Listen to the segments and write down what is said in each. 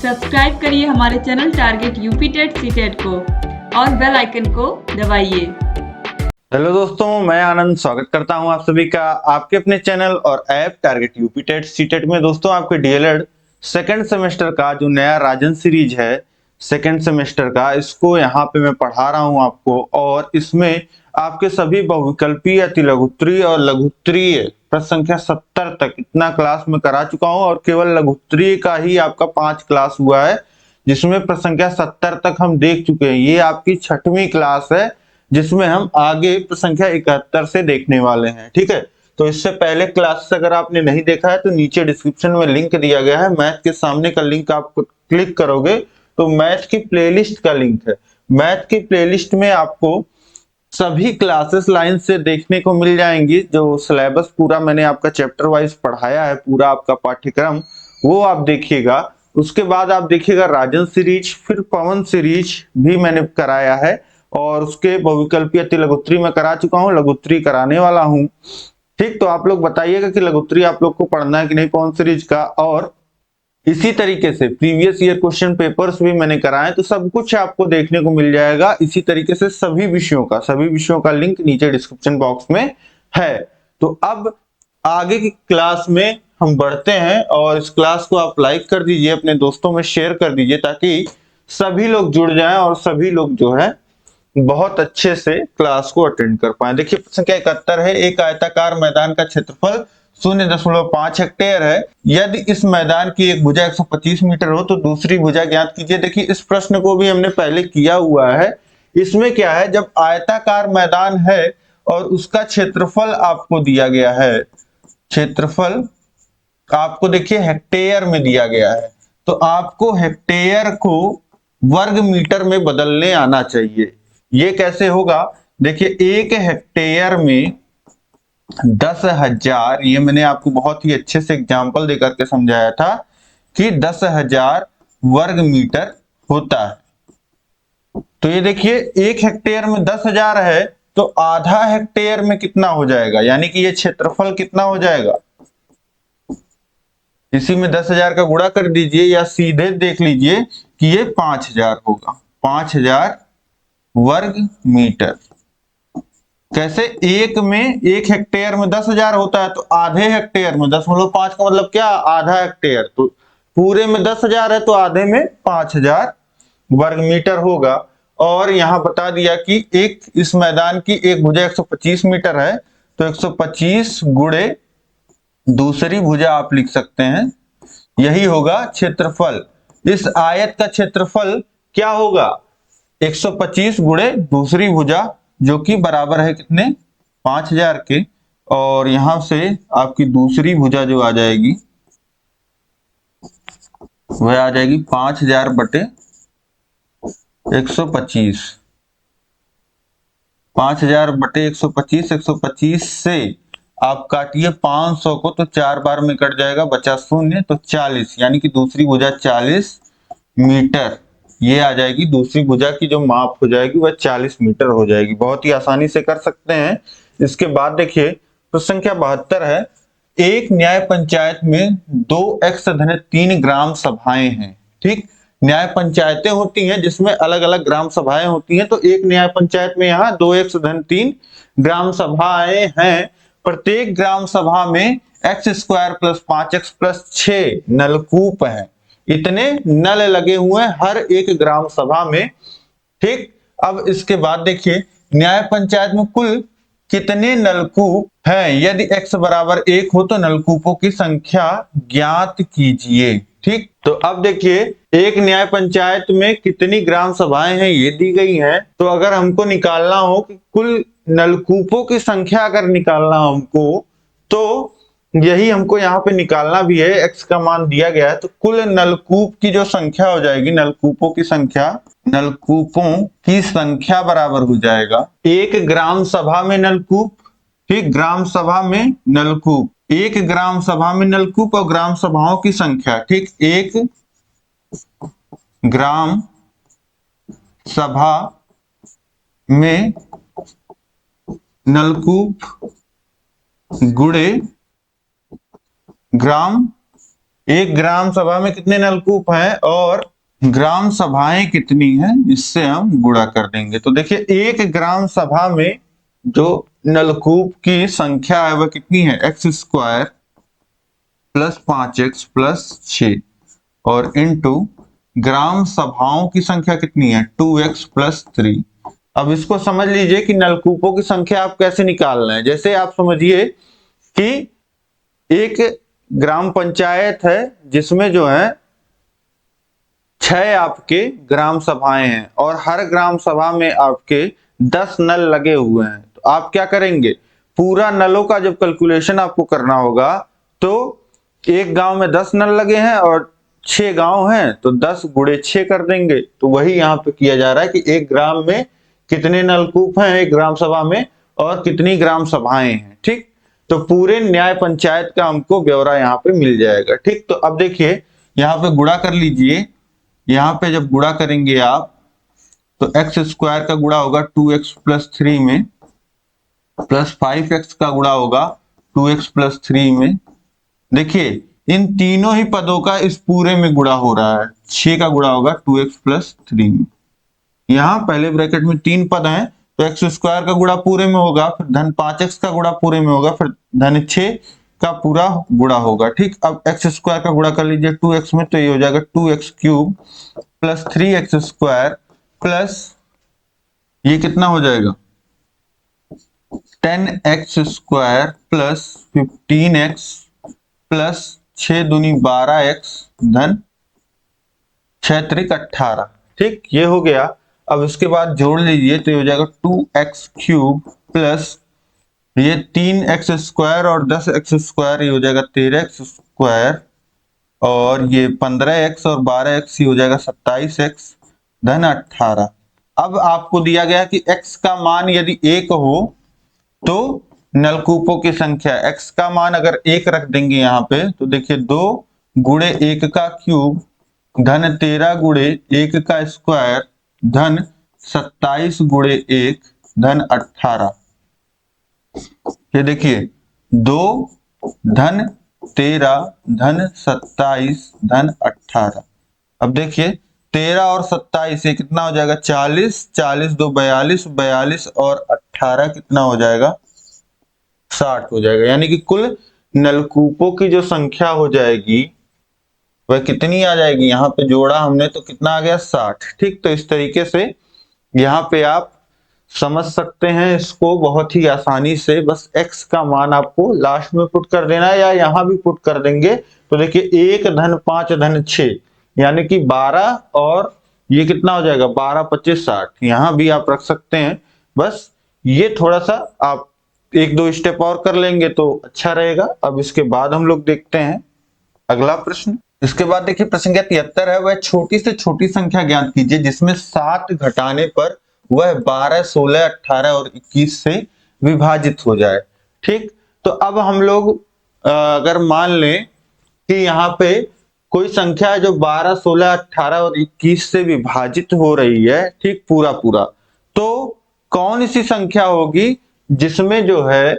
Subscribe करिए हमारे channel target UP TET CTET को और बेल आइकन को दबाइए। हेलो दोस्तों, मैं आनंद स्वागत करता हूं आप सभी का आपके अपने चैनल और app target UP TET CTET में। दोस्तों, आपके डीएलएड सेकंड सेमेस्टर का जो नया राजन सीरीज है सेकंड सेमेस्टर का, इसको यहाँ पे मैं पढ़ा रहा हूँ आपको। और इसमें आपके सभी बहुविकल्पीय, अतिलघुत्तरीय और लघुत्तरीय प्रश्न संख्या 70 तक इतना क्लास में करा चुका हूँ। और केवल लघुत्तरीय का ही आपका 5 क्लास हुआ है, जिसमें प्रश्न संख्या 70 तक हम देख चुके हैं। ये आपकी 6वीं क्लास है, जिसमें हम आगे प्रश्न संख्या 71 से देखने वाले हैं। ठीक है, तो इससे पहले क्लास अगर आपने नहीं देखा है तो नीचे डिस्क्रिप्शन में लिंक दिया गया है। मैथ के सामने का लिंक आप क्लिक करोगे तो मैथ की प्लेलिस्ट का लिंक है। मैथ की प्लेलिस्ट में आपको सभी क्लासेस लाइन से देखने को मिल जाएंगी। जो सिलेबस पूरा मैंने आपका चैप्टर वाइज पढ़ाया है, पूरा आपका पाठ्यक्रम, वो आप देखिएगा। उसके बाद आप देखिएगा राजन सीरीज, फिर पवन सीरीज भी मैंने कराया है। और उसके बहुविकल्पीय अतिलघुत्तरी में करा चुका हूँ, लघुत्तरी कराने वाला हूँ। ठीक, तो आप लोग बताइएगा कि लघुत्तरी आप लोग को पढ़ना है कि नहीं पवन सीरीज का। और इसी तरीके से प्रीवियस ईयर क्वेश्चन पेपर्स भी मैंने कराए, तो सब कुछ आपको देखने को मिल जाएगा। इसी तरीके से सभी विषयों का लिंक नीचे डिस्क्रिप्शन बॉक्स में है। तो अब आगे की क्लास में हम बढ़ते हैं, और इस क्लास को आप लाइक कर दीजिए, अपने दोस्तों में शेयर कर दीजिए, ताकि सभी लोग जुड़ जाएं और सभी लोग जो है बहुत अच्छे से क्लास को अटेंड कर पाए। देखिए प्रश्न संख्या 71 है, एक आयताकार मैदान का क्षेत्रफल 0.5 हेक्टेयर है। यदि इस मैदान की एक भुजा 125 मीटर हो तो दूसरी भुजा ज्ञात कीजिए। देखिए इस प्रश्न को भी हमने पहले किया हुआ है। इसमें क्या है, जब आयताकार मैदान है और उसका क्षेत्रफल आपको दिया गया है, क्षेत्रफल आपको देखिए हेक्टेयर में दिया गया है, तो आपको हेक्टेयर को वर्ग मीटर में बदलने आना चाहिए। ये कैसे होगा, देखिए एक हेक्टेयर में 10,000, ये मैंने आपको बहुत ही अच्छे से एग्जांपल देकर के समझाया था कि 10,000 वर्ग मीटर होता है। तो ये देखिए एक हेक्टेयर में 10,000 है, तो आधा हेक्टेयर में कितना हो जाएगा, यानी कि ये क्षेत्रफल कितना हो जाएगा। इसी में 10,000 का गुणा कर दीजिए, या सीधे देख लीजिए कि ये 5,000 होगा, 5,000 वर्ग मीटर। कैसे, एक हेक्टेयर में 10,000 होता है, तो आधे हेक्टेयर में 10.5 का मतलब क्या, आधा हेक्टेयर। तो पूरे में 10,000 है तो आधे में 5,000 वर्ग मीटर होगा। और यहां बता दिया कि एक इस मैदान की एक भुजा 125 मीटर है, तो 125 गुणे दूसरी भुजा आप लिख सकते हैं, यही होगा क्षेत्रफल। इस आयत का क्षेत्रफल क्या होगा, 125 गुणे दूसरी भुजा, जो कि बराबर है कितने, 5,000 के। और यहां से आपकी दूसरी भुजा जो आ जाएगी वह आ जाएगी 5,000 बटे 125। 5,000 बटे 125, 125 से आप काटिए 500 को, तो 4 बार में कट जाएगा, बचा शून्य, तो 40, यानी कि दूसरी भुजा 40 मीटर। ये आ जाएगी दूसरी भुजा की जो माप हो जाएगी वह 40 मीटर हो जाएगी। बहुत ही आसानी से कर सकते हैं। इसके बाद देखिए प्रश्न संख्या 72 है, एक न्याय पंचायत में 2x-3 ग्राम सभाएं हैं। ठीक, न्याय पंचायतें होती हैं जिसमें अलग अलग ग्राम सभाएं होती हैं, तो एक न्याय पंचायत में यहाँ 2x-3 ग्राम सभाएं हैं। प्रत्येक ग्राम सभा में x² + 5x + 6 नलकूप हैं। इतने नल लगे हुए हैं हर एक ग्राम सभा में। ठीक, अब इसके बाद देखिए न्याय पंचायत में कुल कितने नलकूप हैं। यदि x बराबर 1 हो तो नलकूपों की संख्या ज्ञात कीजिए। ठीक, तो अब देखिए एक न्याय पंचायत में कितनी ग्राम सभाएं हैं ये दी गई है। तो अगर हमको निकालना हो कि कुल नलकूपों की संख्या अगर निकालना हमको, तो यही हमको यहाँ पे निकालना भी है। x का मान दिया गया है, तो कुल नलकूप की जो संख्या हो जाएगी, नलकूपों की संख्या बराबर हो जाएगा एक ग्राम सभा में नलकूप। ठीक, ग्राम सभा में नलकूप, एक ग्राम सभा में नलकूप और ग्राम सभाओं की संख्या। ठीक, एक ग्राम सभा में नलकूप गुणे ग्राम एक ग्राम सभा में कितने नलकूप हैं और ग्राम सभाएं कितनी हैं, इससे हम गुणा कर देंगे। तो देखिए एक ग्राम सभा में जो नलकूप की संख्या है वह कितनी है, x square plus 5x plus 6 और इनटू ग्राम सभाओं की संख्या कितनी है 2x प्लस 3। अब इसको समझ लीजिए कि नलकूपों की संख्या आप कैसे निकाल रहे हैं। जैसे आप समझिए कि एक ग्राम पंचायत है जिसमें जो है 6 आपके ग्राम सभाएं हैं और हर ग्राम सभा में आपके 10 नल लगे हुए हैं। तो आप क्या करेंगे, पूरा नलों का जब कैलकुलेशन आपको करना होगा तो एक गांव में 10 नल लगे हैं और 6 गांव हैं तो 10 गुणे 6 कर देंगे। तो वही यहाँ पे किया जा रहा है कि एक ग्राम में कितने नलकूप हैं एक ग्राम सभा में और कितनी ग्राम सभाएं हैं। ठीक, तो पूरे न्याय पंचायत का हमको ब्यौरा यहाँ पे मिल जाएगा। ठीक, तो अब देखिए यहाँ पे गुणा कर लीजिए। यहाँ पे जब गुणा करेंगे आप तो एक्स स्क्वायर का गुणा होगा 2x प्लस 3 में प्लस 5x का गुणा होगा 2x प्लस 3 में। देखिए इन तीनों ही पदों का इस पूरे में गुणा हो रहा है, 6 का गुणा होगा 2x प्लस 3 में। यहाँ पहले ब्रैकेट में 3 पद हैं तो एक्स स्क्वायर का गुणा पूरे में होगा, फिर धन 5x का गुणा पूरे में होगा, फिर धन 6 का पूरा गुणा होगा। ठीक, अब एक्स स्क्वायर का गुणा कर लीजिए 2x में तो ये हो जाएगा 2x cube plus 3x square plus ये कितना हो जाएगा 10x square plus 15x plus 6 दूनी 12x धन 6 त्रिक 18। ठीक, ये हो गया। अब इसके बाद जोड़ लीजिए तो ये हो जाएगा 2x क्यूब प्लस ये 3x स्क्वायर और 10x स्क्वायर ये हो जाएगा 13x स्क्वायर और ये 15x और 12x ये हो जाएगा 27x धन 18। अब आपको दिया गया कि x का मान यदि 1 हो तो नलकूपों की संख्या, x का मान अगर 1 रख देंगे यहाँ पे तो देखिए 2 गुणे 1 का क्यूब धन 13 गुणे 1 का स्क्वायर धन 27 गुणे 1 धन 18। ये देखिए 2 धन 13 धन 27 धन 18। अब देखिए 13 और 27 ये कितना हो जाएगा 40, 40 दो 42, 42 और 18 कितना हो जाएगा 60 हो जाएगा। यानी कि कुल नलकूपों की जो संख्या हो जाएगी वह कितनी आ जाएगी, यहाँ पे जोड़ा हमने तो कितना आ गया 60। ठीक, तो इस तरीके से यहाँ पे आप समझ सकते हैं इसको बहुत ही आसानी से। बस x का मान आपको लास्ट में पुट कर देना है या यहाँ भी पुट कर देंगे तो देखिए 1 धन 5 धन 6 यानी कि 12 और ये कितना हो जाएगा 12 25 60, यहाँ भी आप रख सकते हैं। बस ये थोड़ा सा आप 1-2 स्टेप और कर लेंगे तो अच्छा रहेगा। अब इसके बाद हम लोग देखते हैं अगला प्रश्न। इसके बाद देखिए प्रश्न संख्या 73 है, वह छोटी से छोटी संख्या ज्ञात कीजिए जिसमें 7 घटाने पर वह 12, 16, 18 और 21 से विभाजित हो जाए। ठीक, तो अब हम लोग अगर मान लें कि यहाँ पे कोई संख्या है जो 12, 16, 18 और 21 से विभाजित हो रही है, ठीक पूरा पूरा, तो कौन सी संख्या होगी जिसमें जो है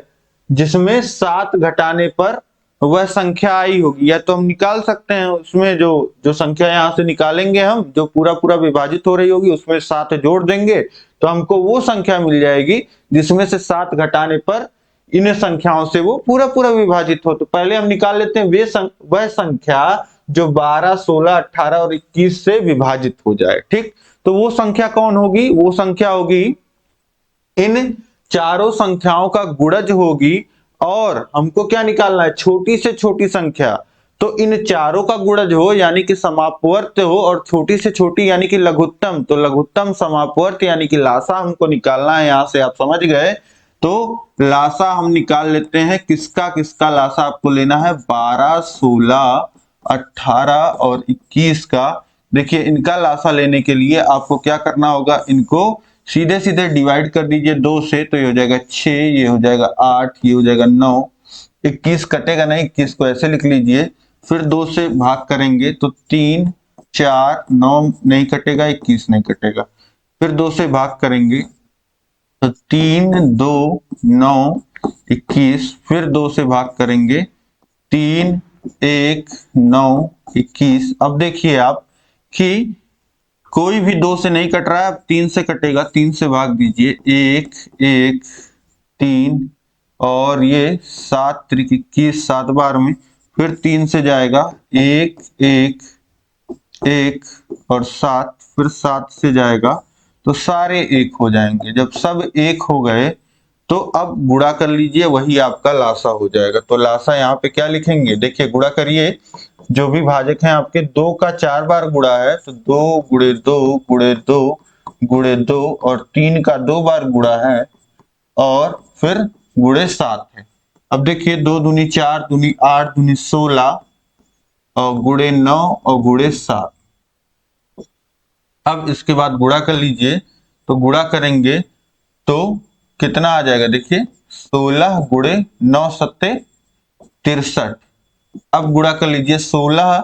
जिसमें 7 घटाने पर वह संख्या आई होगी। या तो हम निकाल सकते हैं उसमें जो जो संख्या यहां से निकालेंगे हम जो पूरा पूरा विभाजित हो रही होगी उसमें 7 जोड़ देंगे तो हमको वो संख्या मिल जाएगी जिसमें से 7 घटाने पर इन संख्याओं से वो पूरा पूरा विभाजित हो। तो पहले हम निकाल लेते हैं वह संख्या जो 12, 16, 18 और 21 से विभाजित हो जाए। ठीक, तो वो संख्या कौन होगी, वो संख्या होगी इन चारों संख्याओं का गुणज होगी और हमको क्या निकालना है छोटी से छोटी संख्या। तो इन चारों का गुणज हो यानी कि समापवर्त हो और छोटी से छोटी यानी कि लघुत्तम, तो लघुत्तम समापवर्त यानी कि लासा हमको निकालना है। यहां से आप समझ गए तो लासा हम निकाल लेते हैं। किसका किसका लासा आपको लेना है 12, 16, 18 और 21 का। देखिए इनका लासा लेने के लिए आपको क्या करना होगा, इनको सीधे सीधे डिवाइड कर दीजिए 2 से तो ये हो जाएगा 6, ये हो जाएगा 8, ये हो जाएगा 9, 21 कटेगा नहीं, 21 को ऐसे लिख लीजिए। फिर 2 से भाग करेंगे तो 3, 4, 9 नहीं कटेगा, 21 नहीं कटेगा। फिर 2 से भाग करेंगे तो 3, 2, 9, 21। फिर 2 से भाग करेंगे 3, 1 9 21। अब देखिए आप कि कोई भी 2 से नहीं कट रहा है, अब 3 से कटेगा, 3 से भाग दीजिए, 1 1 3 और ये 7 त्रिक 21, 7 बार में फिर 3 से जाएगा, 1 1 1 और 7, फिर 7 से जाएगा तो सारे 1 हो जाएंगे। जब सब 1 हो गए तो अब गुणा कर लीजिए, वही आपका लासा हो जाएगा। तो लासा यहाँ पे क्या लिखेंगे, देखिए गुणा करिए, जो भी भाजक हैं आपके 2 का 4 बार गुणा है तो 2 गुणे 2 गुणे 2 गुणे 2 और 3 का 2 बार गुणा है और फिर गुणे 7 है। अब देखिए 2 दूनी 4 दूनी 8 दूनी 16 और गुणे 9 और गुणे 7। अब इसके बाद गुणा कर लीजिए, तो गुणा करेंगे तो कितना आ जाएगा, देखिए 16 गुणे 9 सत्ते 63। अब गुणा कर लीजिए, 16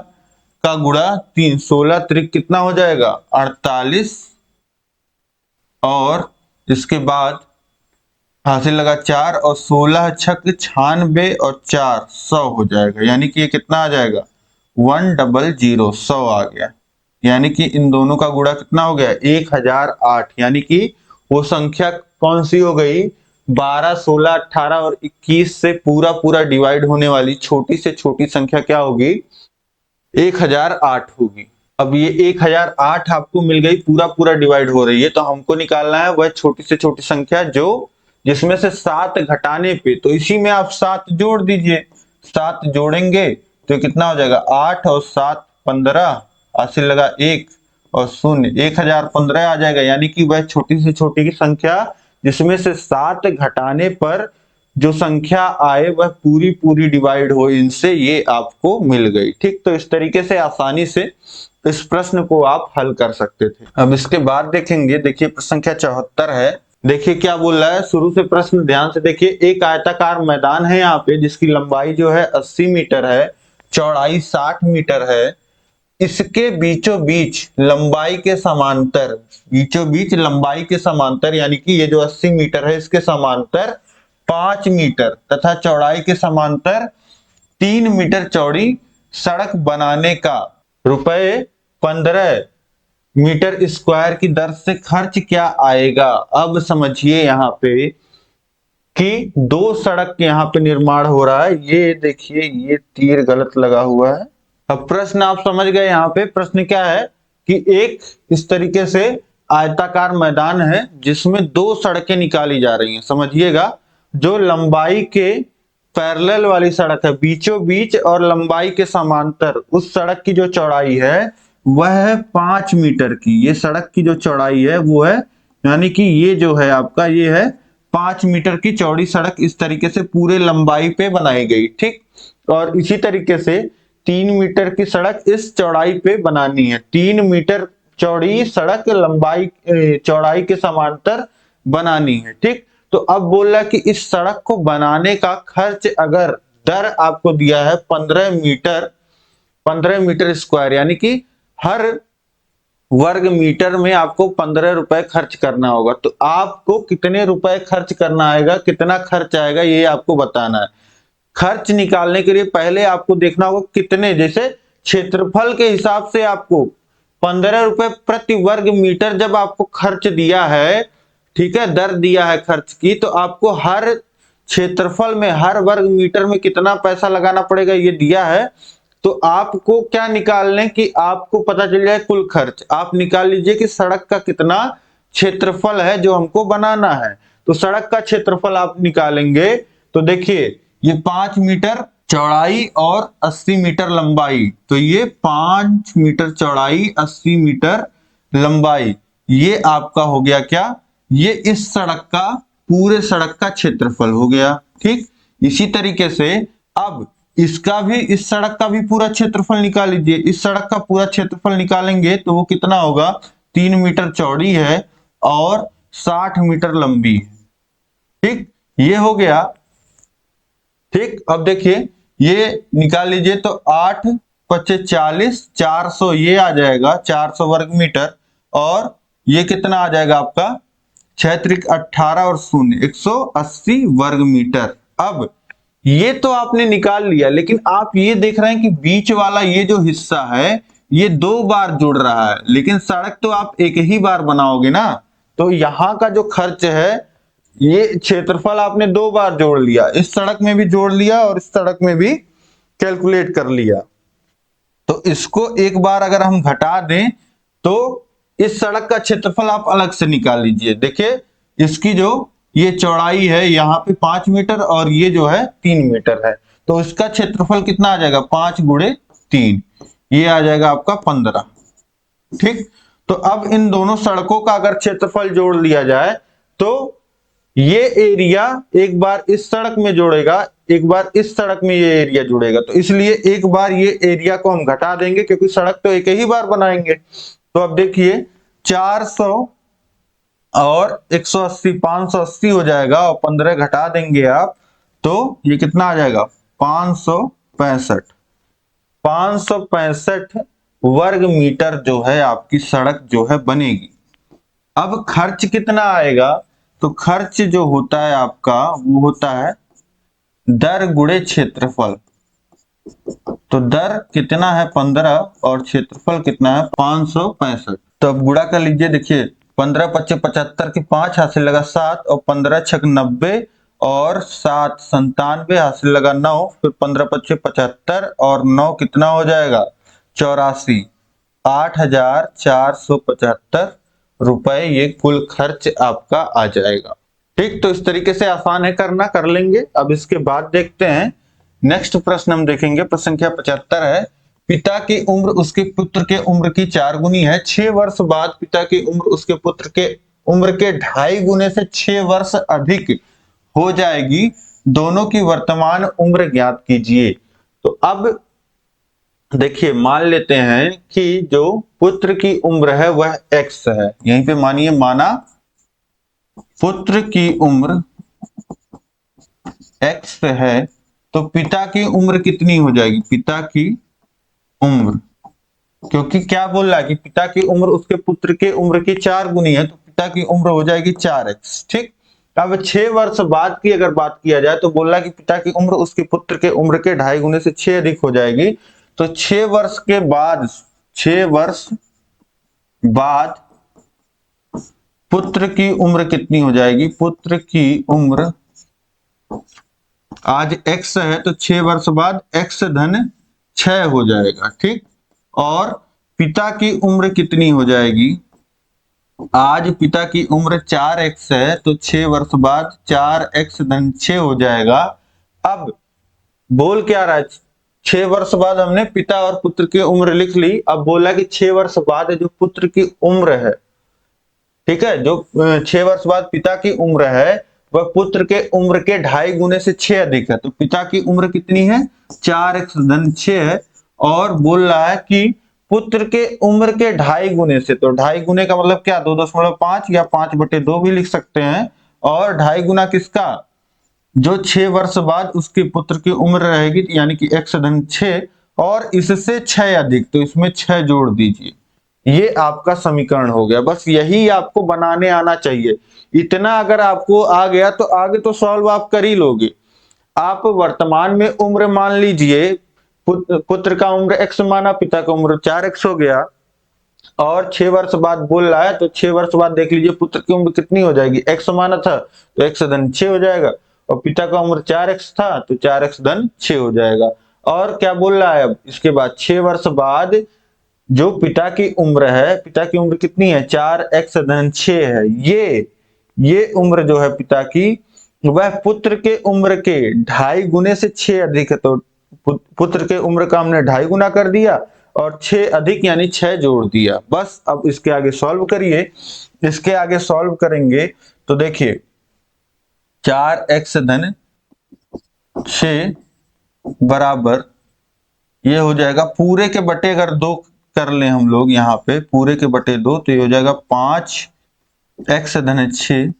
का गुणा 3, 16 त्रिक कितना हो जाएगा 48 और इसके बाद हासिल लगा 4 और 16 छक 96 और 4 100 हो जाएगा। यानी कि ये कितना आ जाएगा 100 100 आ गया। यानी कि इन दोनों का गुणा कितना हो गया 1008। यानी कि वो संख्या कौन सी हो गई, 12 16 18 और 21 से पूरा पूरा डिवाइड होने वाली छोटी से छोटी संख्या क्या होगी 1008 होगी। अब ये 1008 आपको मिल गई, पूरा पूरा डिवाइड हो रही है, तो हमको निकालना है वह छोटी से छोटी संख्या जो जिसमें से 7 घटाने पे, तो इसी में आप 7 जोड़ दीजिए। 7 जोड़ेंगे तो कितना हो जाएगा 8 और 7 15, हासिल लगा 1 और 0, 1015 आ जाएगा। यानी कि वह छोटी से छोटी की संख्या जिसमें से 7 घटाने पर जो संख्या आए वह पूरी पूरी डिवाइड हो इनसे, ये आपको मिल गई। ठीक, तो इस तरीके से आसानी से इस प्रश्न को आप हल कर सकते थे। अब इसके बाद देखेंगे, देखिए प्रश्न संख्या 74 है। देखिए क्या बोल रहा है, शुरू से प्रश्न ध्यान से देखिए। एक आयताकार मैदान है यहाँ पे जिसकी लंबाई जो है 80 मीटर है, चौड़ाई 60 मीटर है। इसके बीचों बीच लंबाई के समांतर, बीचों बीच लंबाई के समांतर यानी कि ये जो 80 मीटर है इसके समांतर 5 मीटर तथा चौड़ाई के समांतर 3 मीटर चौड़ी सड़क बनाने का रुपए 15 मीटर स्क्वायर की दर से खर्च क्या आएगा। अब समझिए यहाँ पे कि 2 सड़क यहाँ पे निर्माण हो रहा है। ये देखिए ये तीर गलत लगा हुआ है। अब प्रश्न आप समझ गए, यहाँ पे प्रश्न क्या है कि एक इस तरीके से आयताकार मैदान है जिसमें 2 सड़कें निकाली जा रही हैं। समझिएगा, जो लंबाई के पैरेलल वाली सड़क है बीचों बीच और लंबाई के समांतर, उस सड़क की जो चौड़ाई है वह है 5 मीटर की। ये सड़क की जो चौड़ाई है वो है, यानी कि ये जो है आपका ये है 5 मीटर की चौड़ी सड़क इस तरीके से पूरे लंबाई पे बनाई गई। ठीक, और इसी तरीके से 3 मीटर की सड़क इस चौड़ाई पे बनानी है। 3 मीटर चौड़ी सड़क लंबाई चौड़ाई के समांतर बनानी है। ठीक, तो अब बोल रहा है कि इस सड़क को बनाने का खर्च अगर दर आपको दिया है 15 मीटर स्क्वायर, यानी कि हर वर्ग मीटर में आपको 15 रुपए खर्च करना होगा। तो आपको कितने रुपए खर्च करना आएगा, कितना खर्च आएगा, ये आपको बताना है। खर्च निकालने के लिए पहले आपको देखना होगा कितने, जैसे क्षेत्रफल के हिसाब से आपको 15 रुपए प्रति वर्ग मीटर जब आपको खर्च दिया है, ठीक है, दर दिया है खर्च की, तो आपको हर क्षेत्रफल में हर वर्ग मीटर में कितना पैसा लगाना पड़ेगा ये दिया है। तो आपको क्या निकालने कि आपको पता चल जाए कुल खर्च, आप निकाल लीजिए कि सड़क का कितना क्षेत्रफल है जो हमको बनाना है। तो सड़क का क्षेत्रफल आप निकालेंगे तो देखिए ये 5 मीटर चौड़ाई और 80 मीटर लंबाई, तो ये 5 मीटर चौड़ाई 80 मीटर लंबाई, ये आपका हो गया क्या, ये इस सड़क का पूरे सड़क का क्षेत्रफल हो गया। ठीक, इसी तरीके से अब इसका भी, इस सड़क का भी पूरा क्षेत्रफल निकाल लीजिए। इस सड़क का पूरा क्षेत्रफल निकालेंगे तो वो कितना होगा, 3 मीटर चौड़ी है और 60 मीटर लंबी है। ठीक, ये हो गया। ठीक, अब देखिए ये निकाल लीजिए तो 8 पच्चे 40, 400 ये आ जाएगा 400 वर्ग मीटर, और ये कितना आ जाएगा आपका 6 त्रिक 18 और 0 180 वर्ग मीटर। अब ये तो आपने निकाल लिया, लेकिन आप ये देख रहे हैं कि बीच वाला ये जो हिस्सा है ये 2 बार जुड़ रहा है, लेकिन सड़क तो आप एक ही बार बनाओगे ना। तो यहाँ का जो खर्च है, ये क्षेत्रफल आपने 2 बार जोड़ लिया, इस सड़क में भी जोड़ लिया और इस सड़क में भी कैलकुलेट कर लिया। तो इसको एक बार अगर हम घटा दें तो इस सड़क का क्षेत्रफल आप अलग से निकाल लीजिए। देखिए इसकी जो ये चौड़ाई है यहाँ पे 5 मीटर और ये जो है 3 मीटर है, तो इसका क्षेत्रफल कितना आ जाएगा, 5 गुणे 3, ये आ जाएगा आपका 15। ठीक, तो अब इन दोनों सड़कों का अगर क्षेत्रफल जोड़ लिया जाए तो ये एरिया एक बार इस सड़क में जोड़ेगा, एक बार इस सड़क में ये एरिया जुड़ेगा, तो इसलिए एक बार ये एरिया को हम घटा देंगे क्योंकि सड़क तो एक ही बार बनाएंगे। तो अब देखिए 400 और 180 580 हो जाएगा और 15 घटा देंगे आप तो ये कितना आ जाएगा, 565। 565 वर्ग मीटर जो है आपकी सड़क जो है बनेगी। अब खर्च कितना आएगा, तो खर्च जो होता है आपका वो होता है दर गुणे क्षेत्रफल। तो दर कितना है 15 और क्षेत्रफल कितना है 565। तो अब गुणा कर लीजिए, देखिए 15 पच्चे 75 की 5 हासिल लगा 7 और 15 छक 90 और 7 97 हासिल लगा 9, फिर 15 पच्चे 75 और 9 कितना हो जाएगा 84, 8475 रुपए ये कुल खर्च आपका आ जाएगा। ठीक, तो इस तरीके से आसान है करना, कर लेंगे। अब इसके बाद देखते हैं नेक्स्ट प्रश्न हम देखेंगे, प्रश्न संख्या 75 है। पिता की उम्र उसके पुत्र के उम्र की 4 गुनी है। 6 वर्ष बाद पिता की उम्र उसके पुत्र के उम्र के 2.5 गुने से 6 वर्ष अधिक हो जाएगी। दोनों की वर्तमान उम्र ज्ञात कीजिए। तो अब देखिए मान लेते हैं कि जो पुत्र की उम्र है वह x है, यहीं पे मानिए माना पुत्र की उम्र x है, तो पिता की उम्र कितनी हो जाएगी, पिता की उम्र, क्योंकि क्या बोल रहा है कि पिता की उम्र उसके पुत्र के उम्र की 4 गुनी है, तो पिता की उम्र हो जाएगी 4x। ठीक, अब 6 वर्ष बाद की अगर बात किया जाए तो बोल रहा है कि पिता की उम्र उसके पुत्र के उम्र के 2.5 गुने से 6 अधिक हो जाएगी। तो 6 वर्ष के बाद, 6 वर्ष बाद पुत्र की उम्र कितनी हो जाएगी, पुत्र की उम्र आज x है तो 6 वर्ष बाद x धन 6 हो जाएगा। ठीक, और पिता की उम्र कितनी हो जाएगी, आज पिता की उम्र 4x है तो 6 वर्ष बाद 4x धन 6 हो जाएगा। अब बोल क्या रहा है, 6 वर्ष बाद हमने पिता और पुत्र की उम्र लिख ली, अब बोला कि 6 वर्ष बाद जो पुत्र की उम्र है, ठीक है, जो 6 वर्ष बाद पिता की उम्र है वह पुत्र के उम्र के 2.5 गुने से 6 अधिक है। तो पिता की उम्र कितनी है, 4x धन 6 है, और बोल रहा है कि पुत्र के उम्र के 2.5 गुने से, तो 2.5 गुने का मतलब क्या, 2.5 या 5/2 भी लिख सकते हैं, और 2.5 गुना किसका, जो 6 वर्ष बाद उसके पुत्र की उम्र रहेगी यानी कि x धन 6 और इससे 6 अधिक, तो इसमें 6 जोड़ दीजिए। ये आपका समीकरण हो गया। बस यही आपको बनाने आना चाहिए। इतना अगर आपको आ गया तो आगे तो सॉल्व आप कर ही लोगे। आप वर्तमान में उम्र मान लीजिए, पुत्र का उम्र x माना, पिता का उम्र 4x हो गया, और 6 वर्ष बाद बोल रहा है तो 6 वर्ष बाद देख लीजिए पुत्र की उम्र कितनी हो जाएगी, x माना था तो x धन 6 हो जाएगा, और पिता का उम्र 4x था तो 4x धन 6 हो जाएगा। और क्या बोल रहा है, अब इसके बाद 6 वर्ष बाद जो पिता की उम्र है, पिता की उम्र कितनी है, 4x धन 6 है, ये उम्र जो है पिता की वह पुत्र के उम्र के 2.5 गुने से 6 अधिक है। तो पुत्र के उम्र का हमने 2.5 गुना कर दिया और 6 अधिक यानी 6 जोड़ दिया। बस अब इसके आगे सॉल्व करिए। इसके आगे सॉल्व करेंगे तो देखिए 4x धन 6 बराबर ये हो जाएगा पूरे के बटे, अगर 2 कर ले हम लोग यहाँ पे पूरे के बटे 2, तो ये हो जाएगा 5x धन 6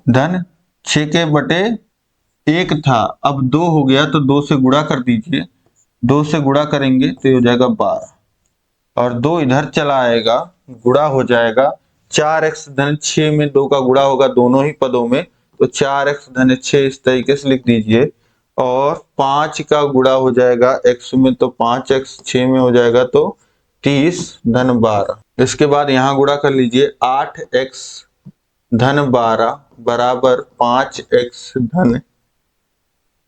धन 6 के बटे 1 था, अब 2 हो गया तो 2 से गुणा कर दीजिए, 2 से गुणा करेंगे तो ये हो जाएगा 12, और 2 इधर चला आएगा, गुणा हो जाएगा, 4x धन 6 में 2 का गुणा होगा दोनों ही पदों में, तो 4x धन 6 इस तरीके से लिख दीजिए, और 5 का गुणा हो जाएगा x में तो 5x, 6 में हो जाएगा तो 30 धन 12। इसके बाद यहाँ गुणा कर लीजिए 8x धन 12 बराबर 5x धन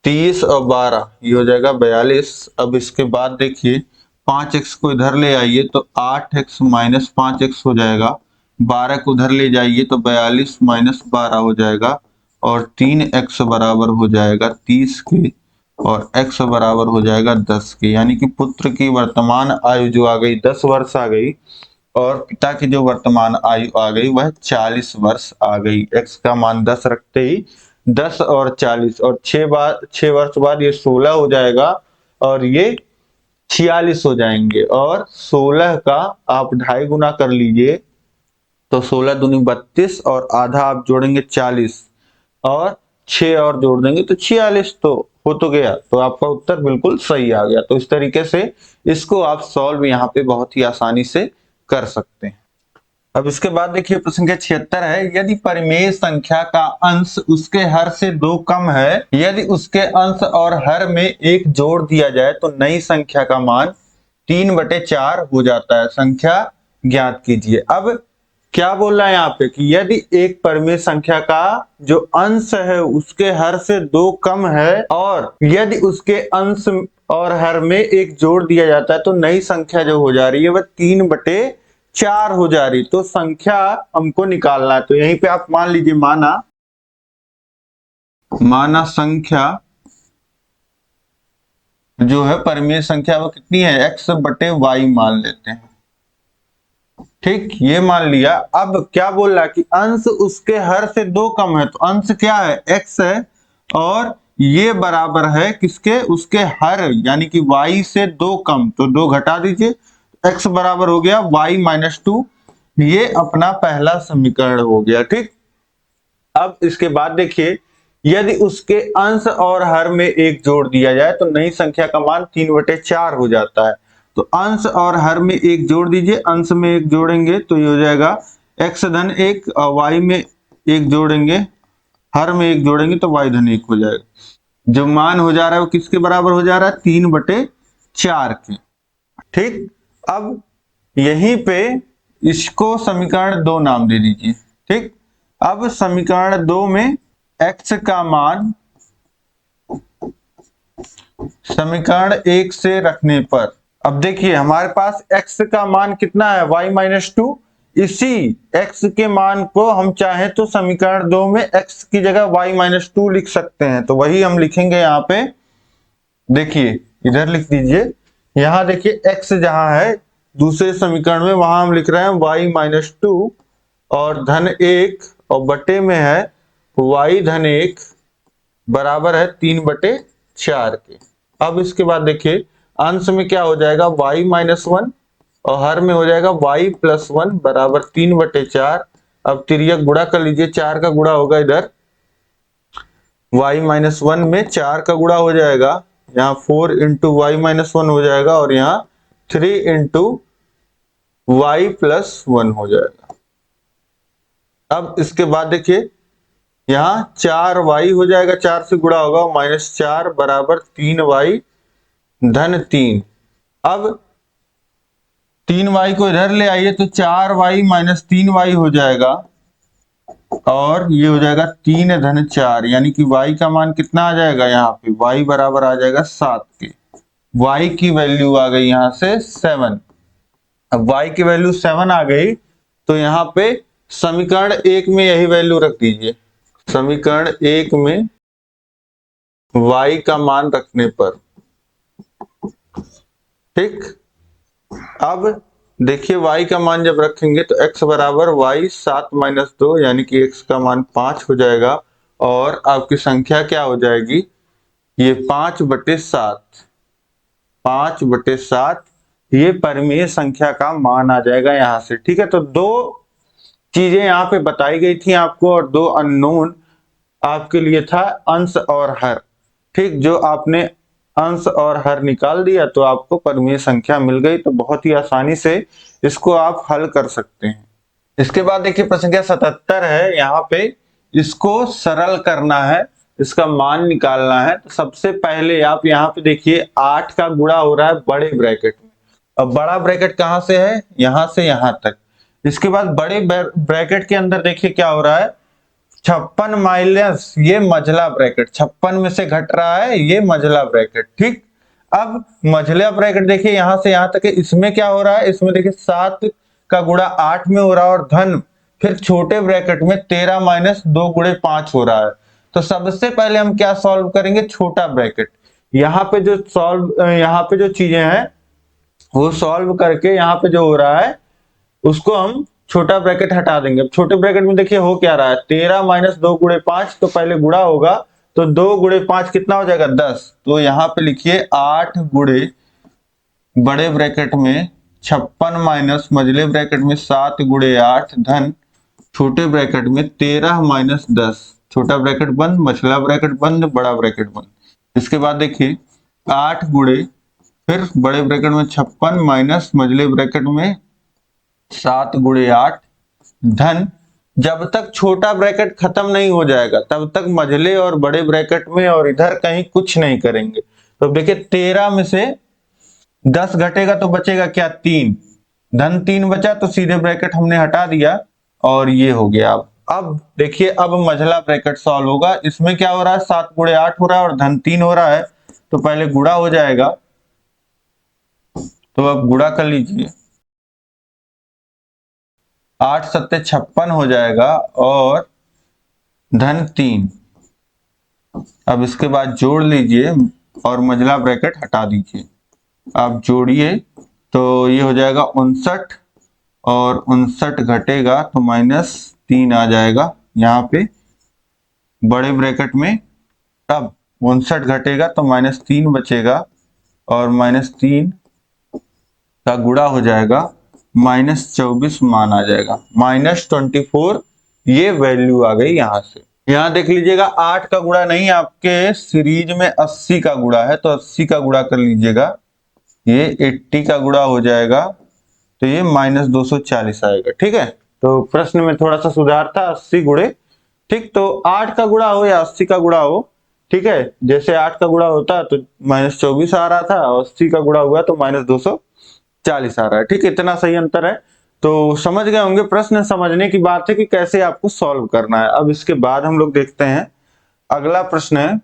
30 और 12 ये हो जाएगा 42। अब इसके बाद देखिए 5x को इधर ले आइए तो 8x माइनस 5x हो जाएगा, 12 को उधर ले जाइए तो 42 माइनस 12 हो जाएगा और 3x बराबर हो जाएगा 30 के और x बराबर हो जाएगा 10 के। यानी कि पुत्र की वर्तमान आयु जो आ गई 10 वर्ष आ गई और पिता की जो वर्तमान आयु आ गई वह 40 वर्ष आ गई। x का मान 10 रखते ही 10 और 40 और 6 वर्ष बाद ये 16 हो जाएगा और ये 46 हो जाएंगे। और 16 का आप 2.5 गुना कर लीजिए तो 16 दूनी 32 और आधा आप जोड़ेंगे 40 और 6 और जोड़ देंगे तो 46 तो हो तो गया। तो आपका उत्तर बिल्कुल सही आ गया। तो इस तरीके से इसको आप सॉल्व यहाँ पे बहुत ही आसानी से कर सकते हैं। अब इसके बाद देखिए प्रश्न संख्या 76 है, यदि परिमेय संख्या का अंश उसके हर से 2 कम है, यदि उसके अंश और हर में 1 जोड़ दिया जाए तो नई संख्या का मान 3/4 हो जाता है, संख्या ज्ञात कीजिए। अब क्या बोल रहा है यहाँ पे कि यदि एक परिमेय संख्या का जो अंश है उसके हर से 2 कम है और यदि उसके अंश और हर में 1 जोड़ दिया जाता है तो नई संख्या जो हो जा रही है वह 3/4 हो जा रही। तो संख्या हमको निकालना है। तो यहीं पे आप मान लीजिए माना संख्या जो है परिमेय संख्या वो कितनी है, x/y मान लेते हैं। ठीक, ये मान लिया। अब क्या बोल रहा है कि अंश उसके हर से 2 कम है, तो अंश क्या है, x है और ये बराबर है किसके, उसके हर यानी कि y से 2 कम, तो 2 घटा दीजिए, x बराबर हो गया y-2। ये अपना पहला समीकरण हो गया। ठीक, अब इसके बाद देखिए यदि उसके अंश और हर में 1 जोड़ दिया जाए तो नई संख्या का मान 3/4 हो जाता है। तो अंश और हर में 1 जोड़ दीजिए, अंश में 1 जोड़ेंगे तो ये हो जाएगा x धन 1 और y में 1 जोड़ेंगे, हर में 1 जोड़ेंगे तो y धन 1 हो जाएगा। जो मान हो जा रहा है वो किसके बराबर हो जा रहा है, 3/4 के। ठीक, अब यहीं पे इसको समीकरण 2 नाम दे दीजिए। ठीक, अब समीकरण 2 में x का मान समीकरण 1 से रखने पर, अब देखिए हमारे पास x का मान कितना है, y-2। इसी x के मान को हम चाहे तो समीकरण 2 में x की जगह y-2 लिख सकते हैं। तो वही हम लिखेंगे यहाँ पे। देखिए इधर लिख दीजिए, यहाँ देखिए x जहां है दूसरे समीकरण में वहां हम लिख रहे हैं y-2 और धन 1 और बटे में है y धन 1 बराबर है 3/4 के। अब इसके बाद देखिए अंश में क्या हो जाएगा, y-1 और हर में हो जाएगा y+1 बराबर 3/4। अब तिर्यक गुणा कर लीजिए, 4 का गुणा होगा इधर y-1 में 4 का गुणा हो जाएगा, यहाँ 4 इंटू y-1 हो जाएगा और यहाँ 3 इंटू y+1 हो जाएगा। अब इसके बाद देखिए यहाँ 4y हो जाएगा, 4 से गुणा होगा, -4 बराबर 3y धन 3। अब 3y को इधर ले आइए तो 4y - 3y हो जाएगा और ये हो जाएगा 3 धन 4, यानी कि y का मान कितना आ जाएगा, यहाँ पे y बराबर आ जाएगा 7 के। y की वैल्यू आ गई यहाँ से 7। अब y की वैल्यू 7 आ गई तो यहाँ पे समीकरण 1 में यही वैल्यू रख दीजिए। समीकरण 1 में y का मान रखने पर, ठीक, अब देखिए y का मान जब रखेंगे तो x बराबर y 7 - 2 यानी कि x का मान 5 हो जाएगा और आपकी संख्या क्या हो जाएगी, ये 5/7। 5/7 ये परिमेय संख्या का मान आ जाएगा यहाँ से। ठीक है, तो 2 चीजें यहाँ पे बताई गई थी आपको और 2 अननोन आपके लिए था, अंश और हर। ठीक, जो आपने अंश और हर निकाल दिया तो आपको परिमेय संख्या मिल गई। तो बहुत ही आसानी से इसको आप हल कर सकते हैं। इसके बाद देखिए प्रश्न संख्या 77 है, यहाँ पे इसको सरल करना है इसका मान निकालना है। तो सबसे पहले आप यहाँ पे देखिए 8 का गुणा हो रहा है बड़े ब्रैकेट में। अब बड़ा ब्रैकेट कहाँ से है, यहाँ से यहाँ तक। इसके बाद बड़े ब्रैकेट के अंदर देखिए क्या हो रहा है, 56 माइनस ये मझला ब्रैकेट, 56 में से घट रहा है ये मझला ब्रैकेट। ठीक, अब मझला ब्रैकेट देखिए यहाँ से यहाँ तक है, इसमें क्या हो रहा है, इसमें देखिए 7 का गुणा 8 में हो रहा है और धन फिर छोटे ब्रैकेट में 13 माइनस 2 गुणे 5 हो रहा है। तो सबसे पहले हम क्या सॉल्व करेंगे, छोटा ब्रैकेट। यहाँ पे जो चीजें हैं वो सॉल्व करके यहाँ पे जो हो रहा है उसको हम छोटा ब्रैकेट हटा देंगे। अब छोटे ब्रैकेट में देखिए हो क्या रहा है, 13 माइनस 2 गुणे 5, तो पहले गुणा होगा तो 2 गुणे 5 कितना हो जाएगा, 10। तो यहाँ पे लिखिए 8 गुणे बड़े ब्रैकेट में 56 माइनस मझले ब्रैकेट में 7 गुणे 8 धन छोटे ब्रैकेट में 13 माइनस 10। छोटा ब्रैकेट बंद, मछला ब्रैकेट बंद, बड़ा ब्रैकेट बंद। इसके बाद देखिए 8 गुणे फिर बड़े ब्रैकेट में 56 माइनस मझले ब्रैकेट में 7 गुणे 8 धन, जब तक छोटा ब्रैकेट खत्म नहीं हो जाएगा तब तक मझले और बड़े ब्रैकेट में और इधर कहीं कुछ नहीं करेंगे। तो देखिए 13 में से 10 घटेगा तो बचेगा क्या, 3, धन 3 बचा तो सीधे ब्रैकेट हमने हटा दिया और ये हो गया। अब देखिए अब मझला ब्रैकेट सॉल्व होगा। इसमें क्या हो रहा है, 7 गुणे 8 हो रहा है और धन 3 हो रहा है, तो पहले गुणा हो जाएगा। तो अब गुणा कर लीजिए, 8 सत्ते 56 हो जाएगा और धन 3। अब इसके बाद जोड़ लीजिए और मझला ब्रैकेट हटा दीजिए। आप जोड़िए तो ये हो जाएगा 59 और 59 घटेगा तो -3 आ जाएगा यहाँ पे बड़े ब्रैकेट में। अब 59 घटेगा तो -3 बचेगा और -3 का गुणा हो जाएगा, -24 मान आ जाएगा, -24 ये वैल्यू आ गई। यहां से यहां देख लीजिएगा 8 का गुणा नहीं, आपके सीरीज में 80 का गुणा है, तो 80 का गुणा कर लीजिएगा, ये 80 का गुणा हो जाएगा तो ये -240 आएगा। ठीक है, तो प्रश्न में थोड़ा सा सुधार था, 80 गुणे। ठीक, तो 8 का गुणा हो या 80 का गुणा हो, ठीक है, जैसे 8 का गुणा होता तो -24 आ रहा था और 80 का गुणा हुआ तो -240 आ रहा है। ठीक, इतना सही अंतर है। तो समझ गए होंगे, प्रश्न समझने की बात है कि कैसे आपको सॉल्व करना है। अब इसके बाद हम लोग देखते हैं अगला प्रश्न है,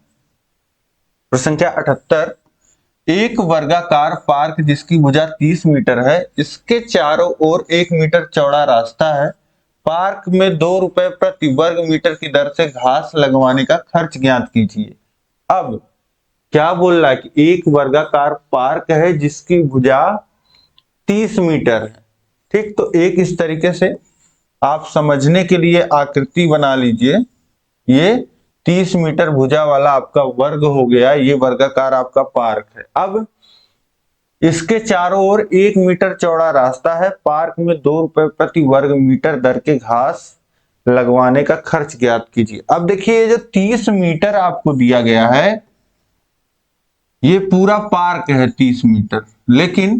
प्रश्न संख्या 78। एक वर्गाकार पार्क जिसकी भुजा 30 मीटर है, इसके चारों ओर 1 मीटर चौड़ा रास्ता है। पार्क में 2 रुपए प्रति वर्ग मीटर की दर से घास लगवाने का खर्च ज्ञात कीजिए। अब क्या बोल रहा है कि एक वर्गाकार पार्क है जिसकी भुजा 30 मीटर है। ठीक, तो एक इस तरीके से आप समझने के लिए आकृति बना लीजिए, ये 30 मीटर भुजा वाला आपका वर्ग हो गया, ये वर्गाकार आपका पार्क है। अब इसके चारों ओर 1 मीटर चौड़ा रास्ता है। पार्क में 2 रुपए प्रति वर्ग मीटर दर के घास लगवाने का खर्च ज्ञात कीजिए। अब देखिए जो 30 मीटर आपको दिया गया है, ये पूरा पार्क है 30 मीटर, लेकिन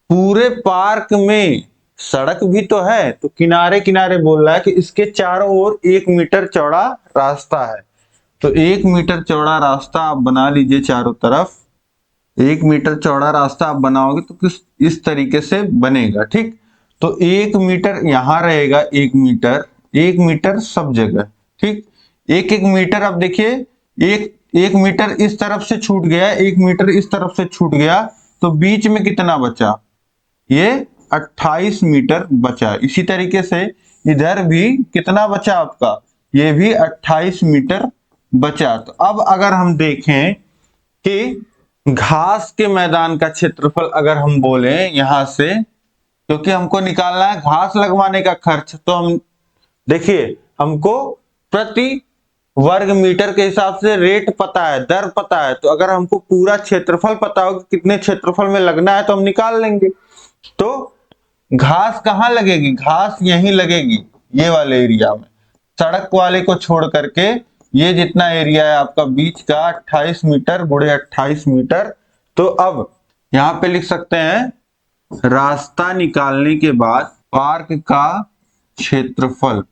पूरे पार्क में सड़क भी तो है, तो किनारे किनारे बोल रहा है कि इसके चारों ओर 1 मीटर चौड़ा रास्ता है। तो 1 मीटर चौड़ा रास्ता आप बना लीजिए चारों तरफ। 1 मीटर चौड़ा रास्ता आप बनाओगे तो किस इस तरीके से बनेगा। ठीक, तो 1 मीटर यहां रहेगा, 1 मीटर सब जगह। ठीक, 1 मीटर। अब देखिए 1 मीटर इस तरफ से छूट गया, 1 मीटर इस तरफ से छूट गया, तो बीच में कितना बचा, ये 28 मीटर बचा। इसी तरीके से इधर भी कितना बचा आपका, ये भी 28 मीटर बचा। तो अब अगर हम देखें कि घास के मैदान का क्षेत्रफल अगर हम बोले यहां से, क्योंकि हमको निकालना है घास लगवाने का खर्च, तो हम देखिए हमको प्रति वर्ग मीटर के हिसाब से रेट पता है, दर पता है, तो अगर हमको पूरा क्षेत्रफल पता हो कि कितने क्षेत्रफल में लगना है तो हम निकाल लेंगे। तो घास कहां लगेगी, घास यहीं लगेगी, ये वाले एरिया में, सड़क वाले को छोड़ करके ये जितना एरिया है आपका बीच का 28 मीटर गुणे 28 मीटर। तो अब यहां पे लिख सकते हैं रास्ता निकालने के बाद पार्क का क्षेत्रफल,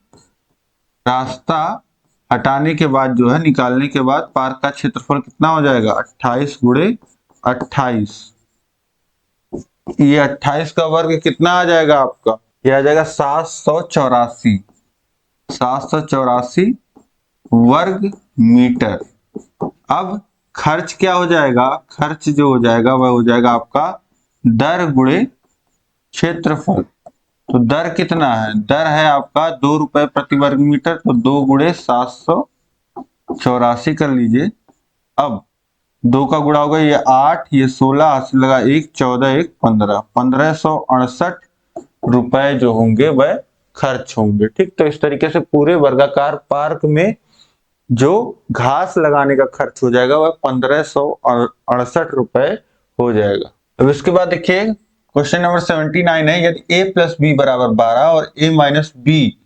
रास्ता हटाने के बाद जो है, निकालने के बाद पार्क का क्षेत्रफल कितना हो जाएगा, 28 गुणे 28। ये 28 का वर्ग कितना आ जाएगा आपका, ये आ जाएगा 784, 784 वर्ग मीटर। अब खर्च क्या हो जाएगा, खर्च जो हो जाएगा वह हो जाएगा आपका दर गुणे क्षेत्रफल। तो दर कितना है, दर है आपका 2 रुपए प्रति वर्ग मीटर, तो 2 गुणे 784 कर लीजिए। अब 2 का गुणा होगा, ये 8, ये 16, 80 लगा 1, 14, 1, 15, 1568 रुपए जो होंगे वह खर्च होंगे। ठीक, तो इस तरीके से पूरे वर्गाकार पार्क में जो घास लगाने का खर्च हो जाएगा वह 1568 रुपए हो जाएगा। अब इसके बाद देखिए क्वेश्चन नंबर 79 है, यदि a प्लस बी बराबर 12 और a माइनस बी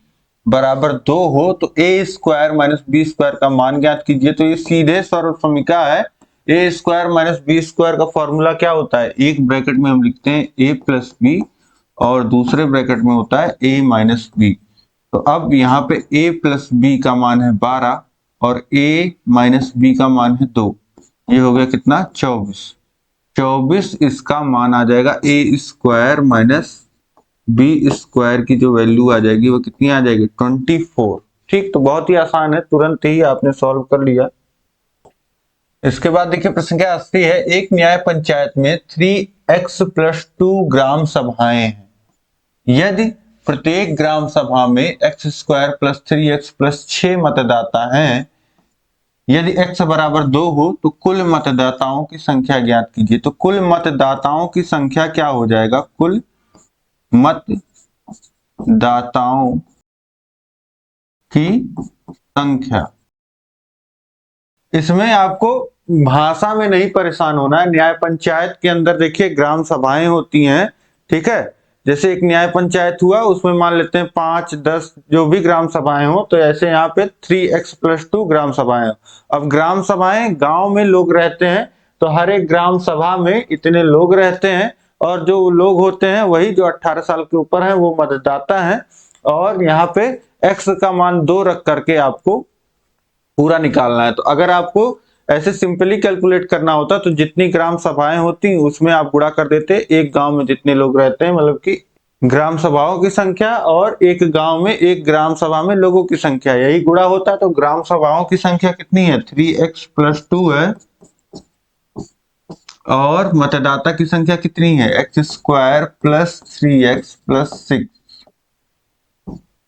बराबर 2 हो तो a square minus B square का मान ज्ञात कीजिए। तो ये सीधे सरल समीकरण है। a square minus B square का फॉर्मूला क्या होता है, एक ब्रैकेट में हम लिखते हैं a प्लस बी और दूसरे ब्रैकेट में होता है a माइनस बी। तो अब यहाँ पे a प्लस बी का मान है 12 और a माइनस बी का मान है 2, ये हो गया कितना 24। इसका मान आ जाएगा a square minus B square की जो वैल्यू आ जाएगी वो कितनी आ जाएगी 24। ठीक, तो बहुत ही आसान है, तुरंत ही आपने सॉल्व कर लिया। इसके बाद देखिए प्रश्न क्या 80 है, एक न्याय पंचायत में 3x प्लस 2 ग्राम सभाएं हैं। यदि प्रत्येक ग्राम सभा में x square plus 3x plus 6 मतदाता हैं, यदि x बराबर 2 हो तो कुल मतदाताओं की संख्या ज्ञात कीजिए। तो कुल मतदाताओं की संख्या क्या हो जाएगा, कुल मतदाताओं की संख्या। इसमें आपको भाषा में नहीं परेशान होना है। न्याय पंचायत के अंदर देखिए ग्राम सभाएं होती हैं, ठीक है। जैसे एक न्याय पंचायत हुआ, उसमें मान लेते हैं 5, 10 जो भी ग्राम सभाएं हो, तो ऐसे यहाँ पे 3x प्लस 2 ग्राम सभाएं। अब ग्राम सभाएं गांव में लोग रहते हैं, तो हर एक ग्राम सभा में इतने लोग रहते हैं और जो लोग होते हैं वही जो 18 साल के ऊपर है वो मतदाता है। और यहाँ पे x का मान 2 रख करके आपको पूरा निकालना है। तो अगर आपको ऐसे सिंपली कैलकुलेट करना होता तो जितनी ग्राम सभाएं होती उसमें आप गुणा कर देते एक गांव में जितने लोग रहते हैं, मतलब कि ग्राम सभाओं की संख्या और एक गांव में एक ग्राम सभा में लोगों की संख्या, यही गुणा होता है। तो ग्राम सभाओं की संख्या कितनी है 3x प्लस 2 है और मतदाता की संख्या कितनी है x square plus 3x plus 6।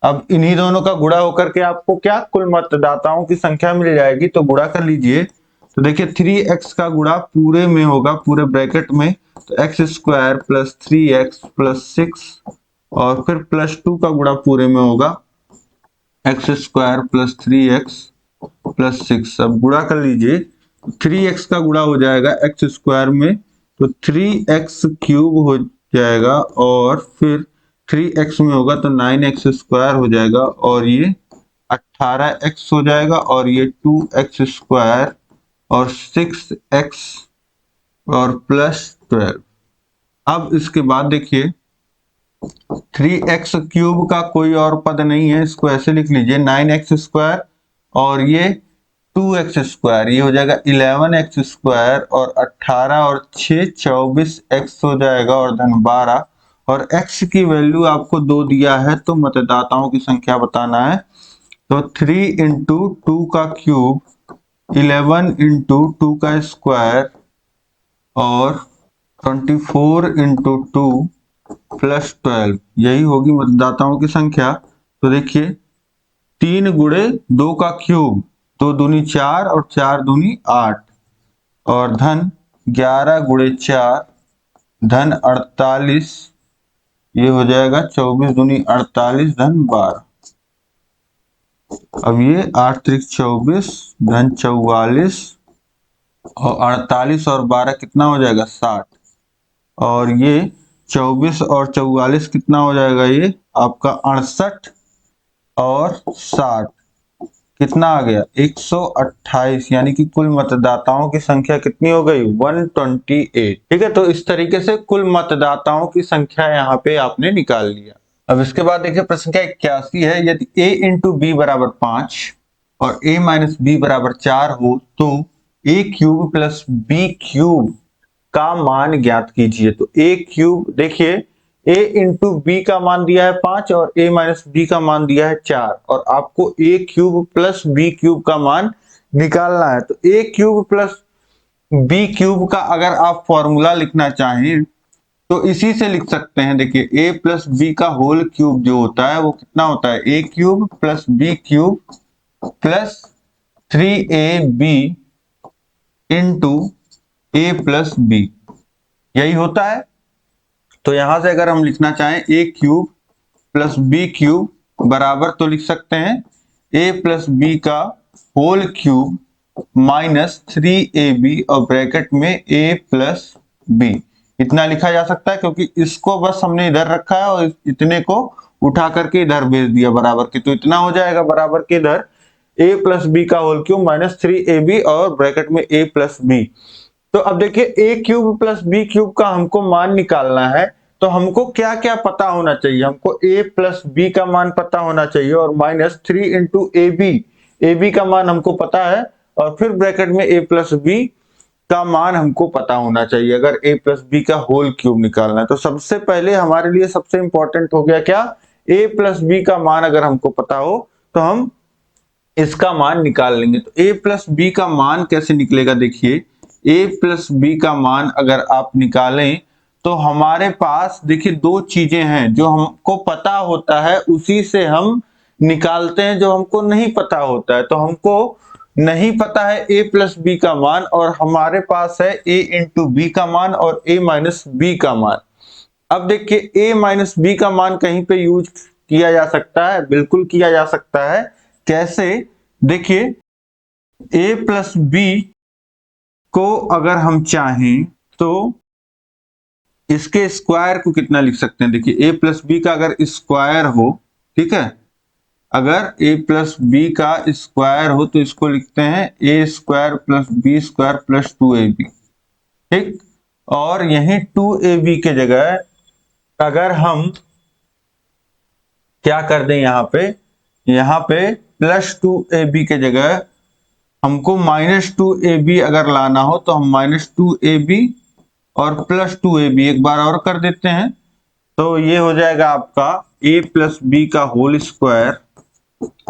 अब इन्हीं दोनों का गुणा होकर के आपको क्या कुल मतदाताओं की संख्या मिल जाएगी। तो गुणा कर लीजिए। तो देखिए 3x का गुणा पूरे में होगा, पूरे ब्रैकेट में, तो x square plus 3x plus 6 और फिर प्लस 2 का गुणा पूरे में होगा x square plus 3x plus 6। अब गुणा कर लीजिए, 3x का गुणा हो जाएगा x स्क्वायर में, तो 3x क्यूब हो जाएगा और फिर 3x में होगा तो 9x स्क्वायर हो जाएगा और ये 18x हो जाएगा और ये 2x स्क्वायर और 6x और प्लस 12। अब इसके बाद देखिए 3x क्यूब का कोई और पद नहीं है, इसको ऐसे लिख लीजिए 9x स्क्वायर और ये 2x स्क्वायर, ये हो जाएगा 11x स्क्वायर और 18 और 6 24x हो जाएगा और धन 12 और x की वैल्यू आपको 2 दिया है तो मतदाताओं की संख्या बताना है। तो 3 इंटू 2 का क्यूब 11 इंटू 2 का स्क्वायर और 24 इंटू 2 प्लस 12, यही होगी मतदाताओं की संख्या। तो देखिए 3 गुणे 2 का क्यूब, 2 दूनी 4 और 4 दूनी 8 और धन 11 गुणे 4 धन 48, ये हो जाएगा 24 दूनी 48 धन 12। अब ये 8 त्रिक 24 धन 44 और 48 और 12 कितना हो जाएगा 60 और ये 24 और 44 कितना हो जाएगा, ये आपका 68 और 60 कितना आ गया 128, यानी कि कुल मतदाताओं की संख्या कितनी हो गई 128। ठीक है, तो इस तरीके से कुल मतदाताओं की संख्या यहाँ पे आपने निकाल लिया। अब इसके बाद देखिए प्रश्न क्या 81 है, यदि a इंटू बी बराबर 5 और a माइनस बी बराबर 4 हो तो a cube plus B cube का मान ज्ञात कीजिए। तो a क्यूब देखिए a इंटू बी का मान दिया है 5 और a माइनस बी का मान दिया है 4 और आपको a cube plus B cube का मान निकालना है। तो a cube plus B cube का अगर आप फॉर्मूला लिखना चाहें तो इसी से लिख सकते हैं। देखिए a प्लस बी का होल क्यूब जो होता है वो कितना होता है, a cube plus B cube plus 3ab into A plus B, यही होता है। तो यहां से अगर हम लिखना चाहें a cube plus B cube बराबर तो लिख सकते हैं a प्लस बी का होल क्यूब माइनस 3ab और ब्रैकेट में a प्लस बी, इतना लिखा जा सकता है क्योंकि इसको बस हमने इधर रखा है और इतने को उठा करके इधर भेज दिया बराबर के, तो इतना हो जाएगा बराबर के इधर a प्लस बी का होल क्यूब माइनस 3ab और ब्रैकेट में a प्लस बी। तो अब देखिए a cube plus B cube का हमको मान निकालना है तो हमको क्या क्या पता होना चाहिए, हमको a प्लस बी का मान पता होना चाहिए और माइनस 3 इंटू ए बी का मान हमको पता है और फिर ब्रैकेट में a प्लस बी का मान हमको पता होना चाहिए अगर a प्लस बी का होल क्यूब निकालना है। तो सबसे पहले हमारे लिए सबसे इंपॉर्टेंट हो गया क्या, a प्लस बी का मान अगर हमको पता हो तो हम इसका मान निकाल लेंगे। तो a प्लस बी का मान कैसे निकलेगा, देखिए a प्लस बी का मान अगर आप निकालें तो हमारे पास देखिए दो चीजें हैं, जो हमको पता होता है उसी से हम निकालते हैं, जो हमको नहीं पता होता है। तो हमको नहीं पता है a प्लस बी का मान और हमारे पास है a इंटू बी का मान और a माइनस बी का मान। अब देखिए a माइनस बी का मान कहीं पे यूज किया जा सकता है, बिल्कुल किया जा सकता है। कैसे, देखिए a प्लस बी को अगर हम चाहें तो इसके स्क्वायर को कितना लिख सकते हैं, देखिए a प्लस बी का अगर स्क्वायर हो, ठीक है, अगर a प्लस बी का स्क्वायर हो तो इसको लिखते हैं a square plus B square plus 2ab, ठीक। और यही 2ab के जगह अगर हम क्या कर दें, यहाँ पे प्लस 2ab के जगह हमको माइनस 2ab अगर लाना हो तो हम माइनस 2ab और प्लस 2ab एक बार और कर देते हैं। तो ये हो जाएगा आपका a प्लस बी का होल स्क्वायर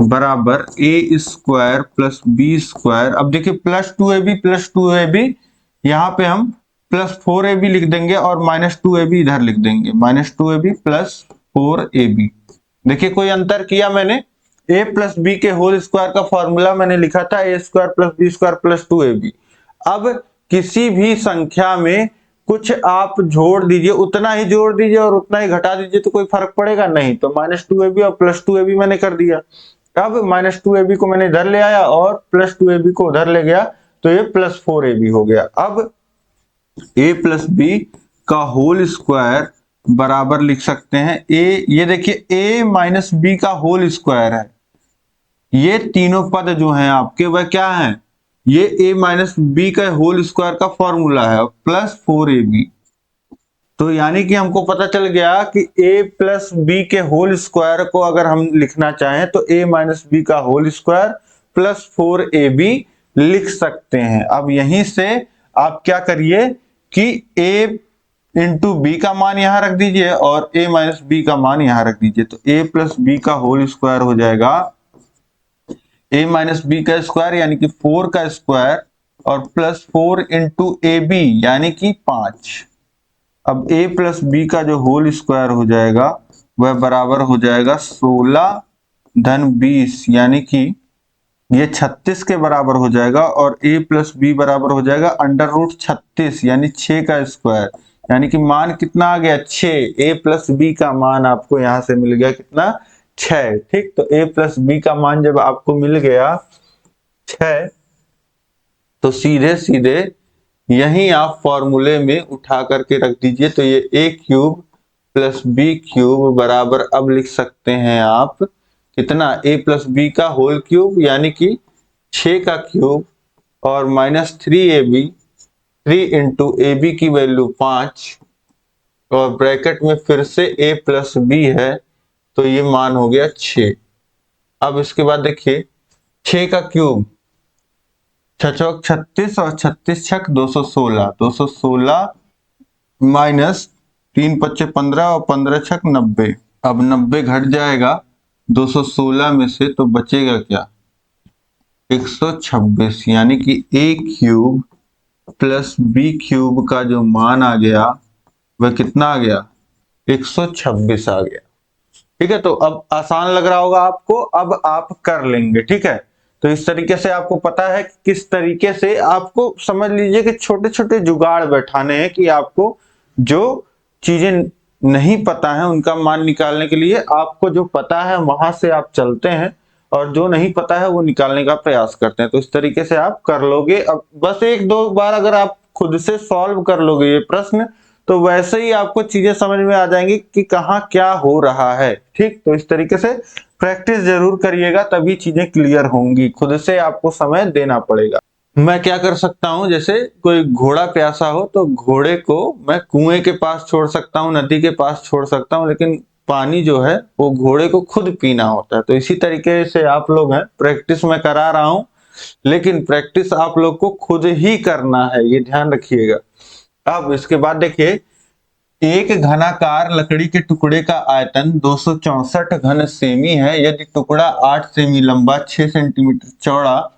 बराबर a square plus B square. अब देखिए प्लस 2ab यहाँ पे हम प्लस 4ab लिख देंगे और माइनस 2ab इधर लिख देंगे, माइनस 2ab प्लस 4ab। देखिए कोई अंतर किया मैंने, a प्लस बी के होल स्क्वायर का फॉर्मूला मैंने लिखा था a square plus B square plus 2ab। अब किसी भी संख्या में कुछ आप जोड़ दीजिए, उतना ही जोड़ दीजिए और उतना ही घटा दीजिए तो कोई फर्क पड़ेगा नहीं। तो माइनस 2ab और प्लस 2ab मैंने कर दिया। अब माइनस 2ab को मैंने इधर ले आया और प्लस 2ab को उधर ले गया तो ये प्लस 4ab हो गया। अब a प्लस बी का होल स्क्वायर बराबर लिख सकते हैं ये देखिए a माइनस बी का होल स्क्वायर है, ये तीनों पद जो हैं आपके वह क्या हैं, ये a माइनस बी का होल स्क्वायर का फॉर्मूला है प्लस 4ab। तो यानी कि हमको पता चल गया कि a प्लस बी के होल स्क्वायर को अगर हम लिखना चाहें तो a माइनस बी का होल स्क्वायर प्लस 4ab लिख सकते हैं। अब यहीं से आप क्या करिए कि a इंटू बी का मान यहां रख दीजिए और a माइनस बी का मान यहां रख दीजिए। तो a प्लस बी का होल स्क्वायर हो जाएगा a माइनस बी का स्क्वायर यानी कि 4 का स्क्वायर और प्लस 4 इंटू ए बी यानी कि 5। अब a प्लस बी का जो होल स्क्वायर हो जाएगा वह बराबर हो जाएगा 16 धन 20 यानी कि ये 36 के बराबर हो जाएगा और a प्लस बी बराबर हो जाएगा अंडर रूट 36 यानी 6 का स्क्वायर, यानी कि मान कितना आ गया 6। a प्लस बी का मान आपको यहां से मिल गया कितना 6, ठीक। तो a प्लस बी का मान जब आपको मिल गया 6 तो सीधे सीधे यही आप फॉर्मूले में उठा करके रख दीजिए। तो ये a cube plus B cube बराबर अब लिख सकते हैं आप कितना, a प्लस बी का होल क्यूब यानी कि 6 का क्यूब और minus 3ab, 3 into A B की वैल्यू 5 और ब्रैकेट में फिर से a प्लस बी है तो ये मान हो गया 6। अब इसके बाद देखिए 6 का क्यूब 6 चौक 36 और 36 छक 216, 216 माइनस 3 पच्चे 15 और 15 छक 90। अब 90 घट जाएगा 216 में से, तो बचेगा क्या? 126, यानी कि a cube plus b cube का जो मान आ गया वह कितना आ गया? 126 आ गया। ठीक है, तो अब आसान लग रहा होगा आपको, अब आप कर लेंगे। ठीक है, तो इस तरीके से आपको पता है कि किस तरीके से आपको, समझ लीजिए कि छोटे छोटे जुगाड़ बैठाने हैं कि आपको जो चीजें नहीं पता है उनका मान निकालने के लिए आपको जो पता है वहां से आप चलते हैं और जो नहीं पता है वो निकालने का प्रयास करते हैं। तो इस तरीके से आप कर लोगे। अब बस एक दो बार अगर आप खुद से सॉल्व कर लोगे ये प्रश्न, तो वैसे ही आपको चीजें समझ में आ जाएंगी कि कहाँ क्या हो रहा है। ठीक, तो इस तरीके से प्रैक्टिस जरूर करिएगा, तभी चीजें क्लियर होंगी। खुद से आपको समय देना पड़ेगा। मैं क्या कर सकता हूँ, जैसे कोई घोड़ा प्यासा हो तो घोड़े को मैं कुएं के पास छोड़ सकता हूँ, नदी के पास छोड़ सकता हूँ, लेकिन पानी जो है वो घोड़े को खुद पीना होता है। तो इसी तरीके से आप लोग हैं, प्रैक्टिस मैं करा रहा हूँ, लेकिन प्रैक्टिस आप लोग को खुद ही करना है, ये ध्यान रखिएगा। अब इसके बाद देखिए, एक घनाकार लकड़ी के टुकड़े का आयतन 264 घन सेमी है। यदि टुकड़ा 8 सेमी लंबा 6 सेंटीमीटर चौड़ा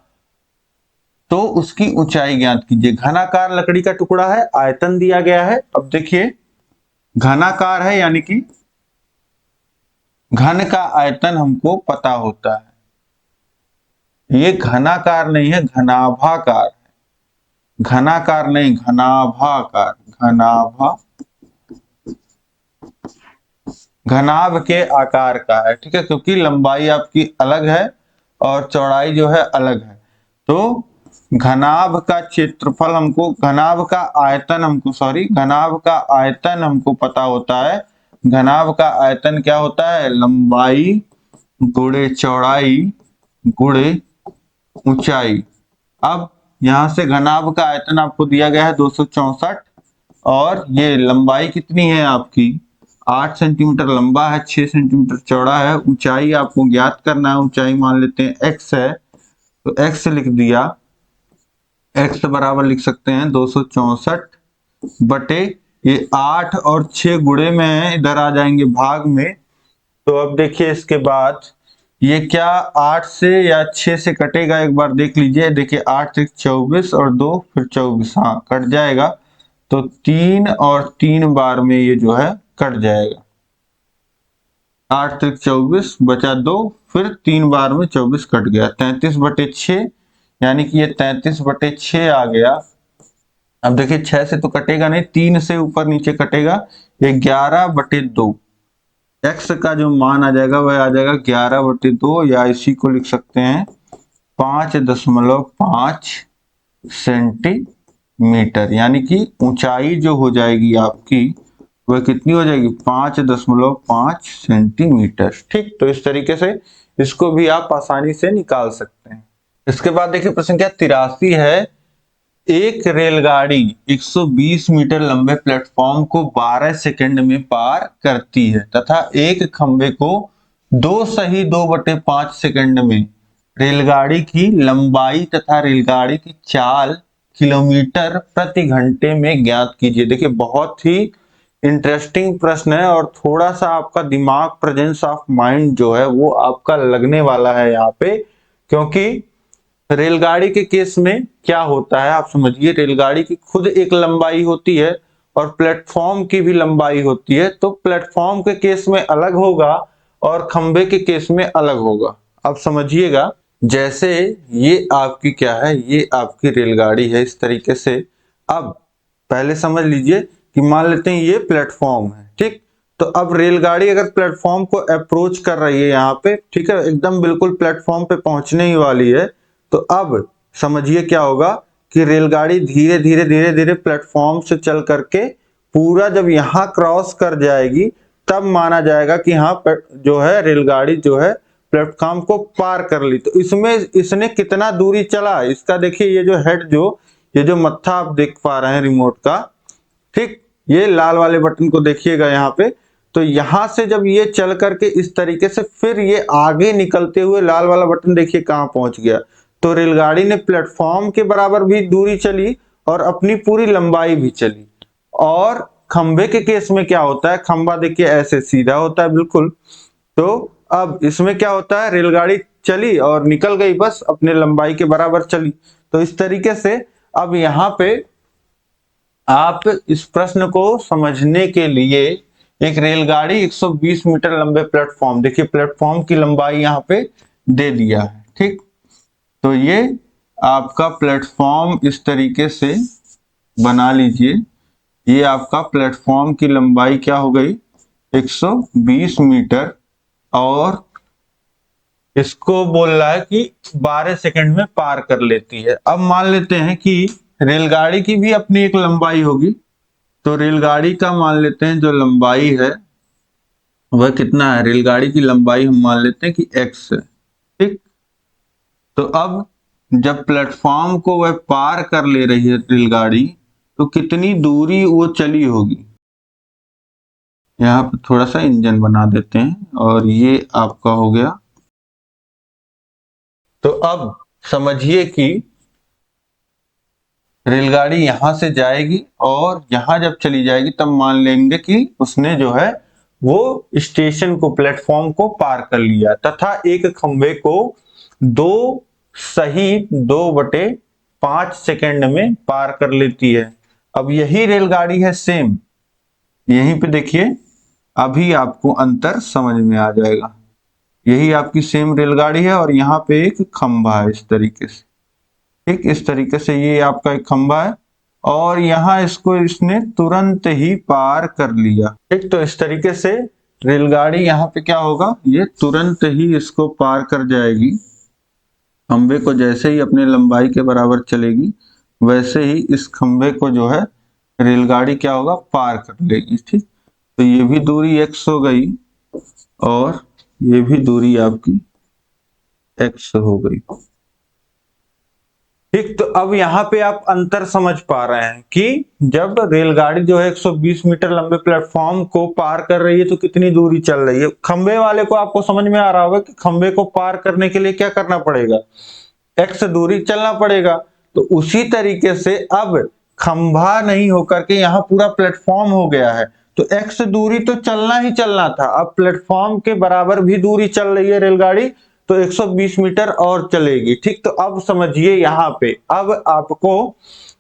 तो उसकी ऊंचाई ज्ञात कीजिए। घनाकार लकड़ी का टुकड़ा है, आयतन दिया गया है। अब देखिए, घनाकार है यानी कि घन का आयतन हमको पता होता है। ये घनाकार नहीं है, घनाभाकार है। घनाकार नहीं, घनाभाकार, घनाभा, घनाभ के आकार का है। ठीक है, क्योंकि लंबाई आपकी अलग है और चौड़ाई जो है अलग है। तो घनाभ का क्षेत्रफल हमको, घनाभ का आयतन हमको, घनाभ का आयतन हमको पता होता है। घनाभ का आयतन क्या होता है? लंबाई गुणे चौड़ाई गुणे ऊंचाई। अब यहां से घनाभ का आयतन आपको दिया गया है 264, और ये लंबाई कितनी है आपकी? 8 सेंटीमीटर लंबा है, 6 सेंटीमीटर चौड़ा है। ऊंचाई आपको ज्ञात करना है, ऊंचाई मान लेते हैं x है, तो x लिख दिया। x बराबर लिख सकते हैं 264 बटे ये 8 और 6 गुणे में है, इधर आ जाएंगे भाग में। तो अब देखिए इसके बाद ये क्या 8 से या 6 से कटेगा, एक बार देख लीजिए। देखिए 8 एक 24 और 2 फिर 24, हाँ कट जाएगा। तो 3 और 3 बार में ये जो है कट जाएगा। 8 त्रिक 24 बचा 2, फिर 3 बार में 24 कट गया। 33 बटे 6, यानी कि ये 33 बटे 6 आ गया। अब देखिए 6 से तो कटेगा नहीं, 3 से ऊपर नीचे कटेगा, ये 11 बटे 2। x का जो मान आ जाएगा वह आ जाएगा 11 बटे 2, या इसी को लिख सकते हैं 5.5 सेंटीमीटर। यानी कि ऊंचाई जो हो जाएगी आपकी वह कितनी हो जाएगी? 5.5 सेंटीमीटर। ठीक, तो इस तरीके से इसको भी आप आसानी से निकाल सकते हैं। इसके बाद देखिए प्रश्न क्या 83 है। एक रेलगाड़ी 120 मीटर लंबे प्लेटफॉर्म को 12 सेकंड में पार करती है तथा एक खंबे को 2 सही 2/5 सेकंड में। रेलगाड़ी की लंबाई तथा रेलगाड़ी की चाल किलोमीटर प्रति घंटे में ज्ञात कीजिए। देखिए बहुत ही इंटरेस्टिंग प्रश्न है, और थोड़ा सा आपका दिमाग, प्रेजेंस ऑफ माइंड जो है वो आपका लगने वाला है यहाँ पे। क्योंकि रेलगाड़ी के केस में क्या होता है आप समझिए, रेलगाड़ी की खुद एक लंबाई होती है और प्लेटफॉर्म की भी लंबाई होती है। तो प्लेटफॉर्म के केस में अलग होगा और खंबे के केस में अलग होगा। अब समझिएगा, जैसे ये आपकी क्या है, ये आपकी रेलगाड़ी है इस तरीके से। अब पहले समझ लीजिए कि मान लेते हैं ये प्लेटफॉर्म है, ठीक। तो अब रेलगाड़ी अगर प्लेटफॉर्म को अप्रोच कर रही है यहाँ पे, ठीक है, एकदम बिल्कुल प्लेटफॉर्म पे पहुंचने ही वाली है, तो अब समझिए क्या होगा कि रेलगाड़ी धीरे धीरे धीरे धीरे प्लेटफॉर्म से चल करके पूरा जब यहाँ क्रॉस कर जाएगी तब माना जाएगा कि हाँ जो है रेलगाड़ी जो है प्लेटफॉर्म को पार कर ली। तो इसमें इसने कितना दूरी चला, इसका देखिए ये जो हेड, जो ये जो मत्था आप देख पा रहे हैं रिमोट का, ठीक, ये लाल वाले बटन को देखिएगा यहाँ पे। तो यहां से जब ये चल करके इस तरीके से फिर ये आगे निकलते हुए लाल वाला बटन देखिए कहां पहुंच गया। तो रेलगाड़ी ने प्लेटफॉर्म के बराबर भी दूरी चली और अपनी पूरी लंबाई भी चली। और खंबे के केस में क्या होता है, खंबा देखिए ऐसे सीधा होता है बिल्कुल। तो अब इसमें क्या होता है, रेलगाड़ी चली और निकल गई, बस अपने लंबाई के बराबर चली। तो इस तरीके से अब यहाँ पे आप इस प्रश्न को समझने के लिए एक रेलगाड़ी 120 मीटर लंबे प्लेटफॉर्म, देखिए प्लेटफॉर्म की लंबाई यहाँ पे दे दिया है, ठीक। तो ये आपका प्लेटफॉर्म इस तरीके से बना लीजिए। ये आपका प्लेटफॉर्म की लंबाई क्या हो गई, 120 मीटर, और इसको बोल रहा है कि 12 सेकंड में पार कर लेती है। अब मान लेते हैं कि रेलगाड़ी की भी अपनी एक लंबाई होगी। तो रेलगाड़ी का मान लेते हैं जो लंबाई है वह कितना है, रेलगाड़ी की लंबाई हम मान लेते हैं कि x है, ठीक। तो अब जब प्लेटफॉर्म को वह पार कर ले रही है रेलगाड़ी, तो कितनी दूरी वो चली होगी। यहाँ पे थोड़ा सा इंजन बना देते हैं और ये आपका हो गया। तो अब समझिए कि रेलगाड़ी यहां से जाएगी और यहां जब चली जाएगी तब मान लेंगे कि उसने जो है वो स्टेशन को, प्लेटफॉर्म को पार कर लिया, तथा एक खंबे को 2 सेकंड में पार कर लेती है। अब यही रेलगाड़ी है सेम, यहीं पे देखिए अभी आपको अंतर समझ में आ जाएगा। यही आपकी सेम रेलगाड़ी है और यहाँ पे एक खंबा है इस तरीके से, ठीक। इस तरीके से ये आपका एक खंबा है और यहाँ इसको इसने तुरंत ही पार कर लिया, ठीक। तो इस तरीके से रेलगाड़ी यहाँ पे क्या होगा, ये तुरंत ही इसको पार कर जाएगी। खंबे को जैसे ही अपने लंबाई के बराबर चलेगी वैसे ही इस खंबे को जो है रेलगाड़ी क्या होगा, पार कर लेगी, ठीक। तो ये भी दूरी x हो गई और ये भी दूरी आपकी x हो गई, ठीक। तो अब यहाँ पे आप अंतर समझ पा रहे हैं कि जब रेलगाड़ी जो है 120 मीटर लंबे प्लेटफॉर्म को पार कर रही है तो कितनी दूरी चल रही है। खंबे वाले को आपको समझ में आ रहा होगा कि खंबे को पार करने के लिए क्या करना पड़ेगा, x दूरी चलना पड़ेगा। तो उसी तरीके से अब खंभा नहीं होकर के यहाँ पूरा प्लेटफॉर्म हो गया है, तो x दूरी तो चलना ही चलना था। अब प्लेटफॉर्म के बराबर भी दूरी चल रही है रेलगाड़ी, तो 120 मीटर और चलेगी, ठीक। तो अब समझिए यहाँ पे, अब आपको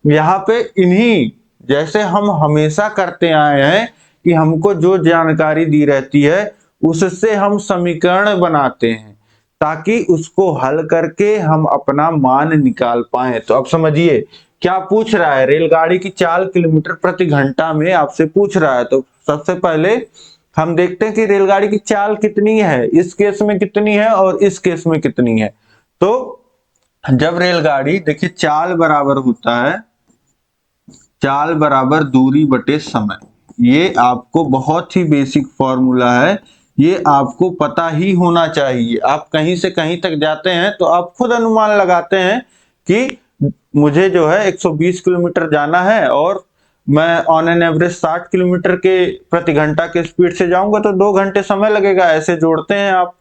यहाँ पे इन्हीं, जैसे हम हमेशा करते आए हैं कि हमको जो जानकारी दी रहती है उससे हम समीकरण बनाते हैं ताकि उसको हल करके हम अपना मान निकाल पाए। तो अब समझिए क्या पूछ रहा है, रेलगाड़ी की चाल किलोमीटर प्रति घंटा में आपसे पूछ रहा है। तो सबसे पहले हम देखते हैं कि रेलगाड़ी की चाल कितनी है, इस केस में कितनी है और इस केस में कितनी है। तो जब रेलगाड़ी, देखिए चाल बराबर होता है, चाल बराबर दूरी बटे समय। ये आपको बहुत ही बेसिक फॉर्मूला है, ये आपको पता ही होना चाहिए। आप कहीं से कहीं तक जाते हैं तो आप खुद अनुमान लगाते हैं कि मुझे जो है 120 किलोमीटर जाना है और मैं ऑन एन एवरेज 60 किलोमीटर के प्रति घंटा के स्पीड से जाऊंगा तो 2 घंटे समय लगेगा, ऐसे जोड़ते हैं आप।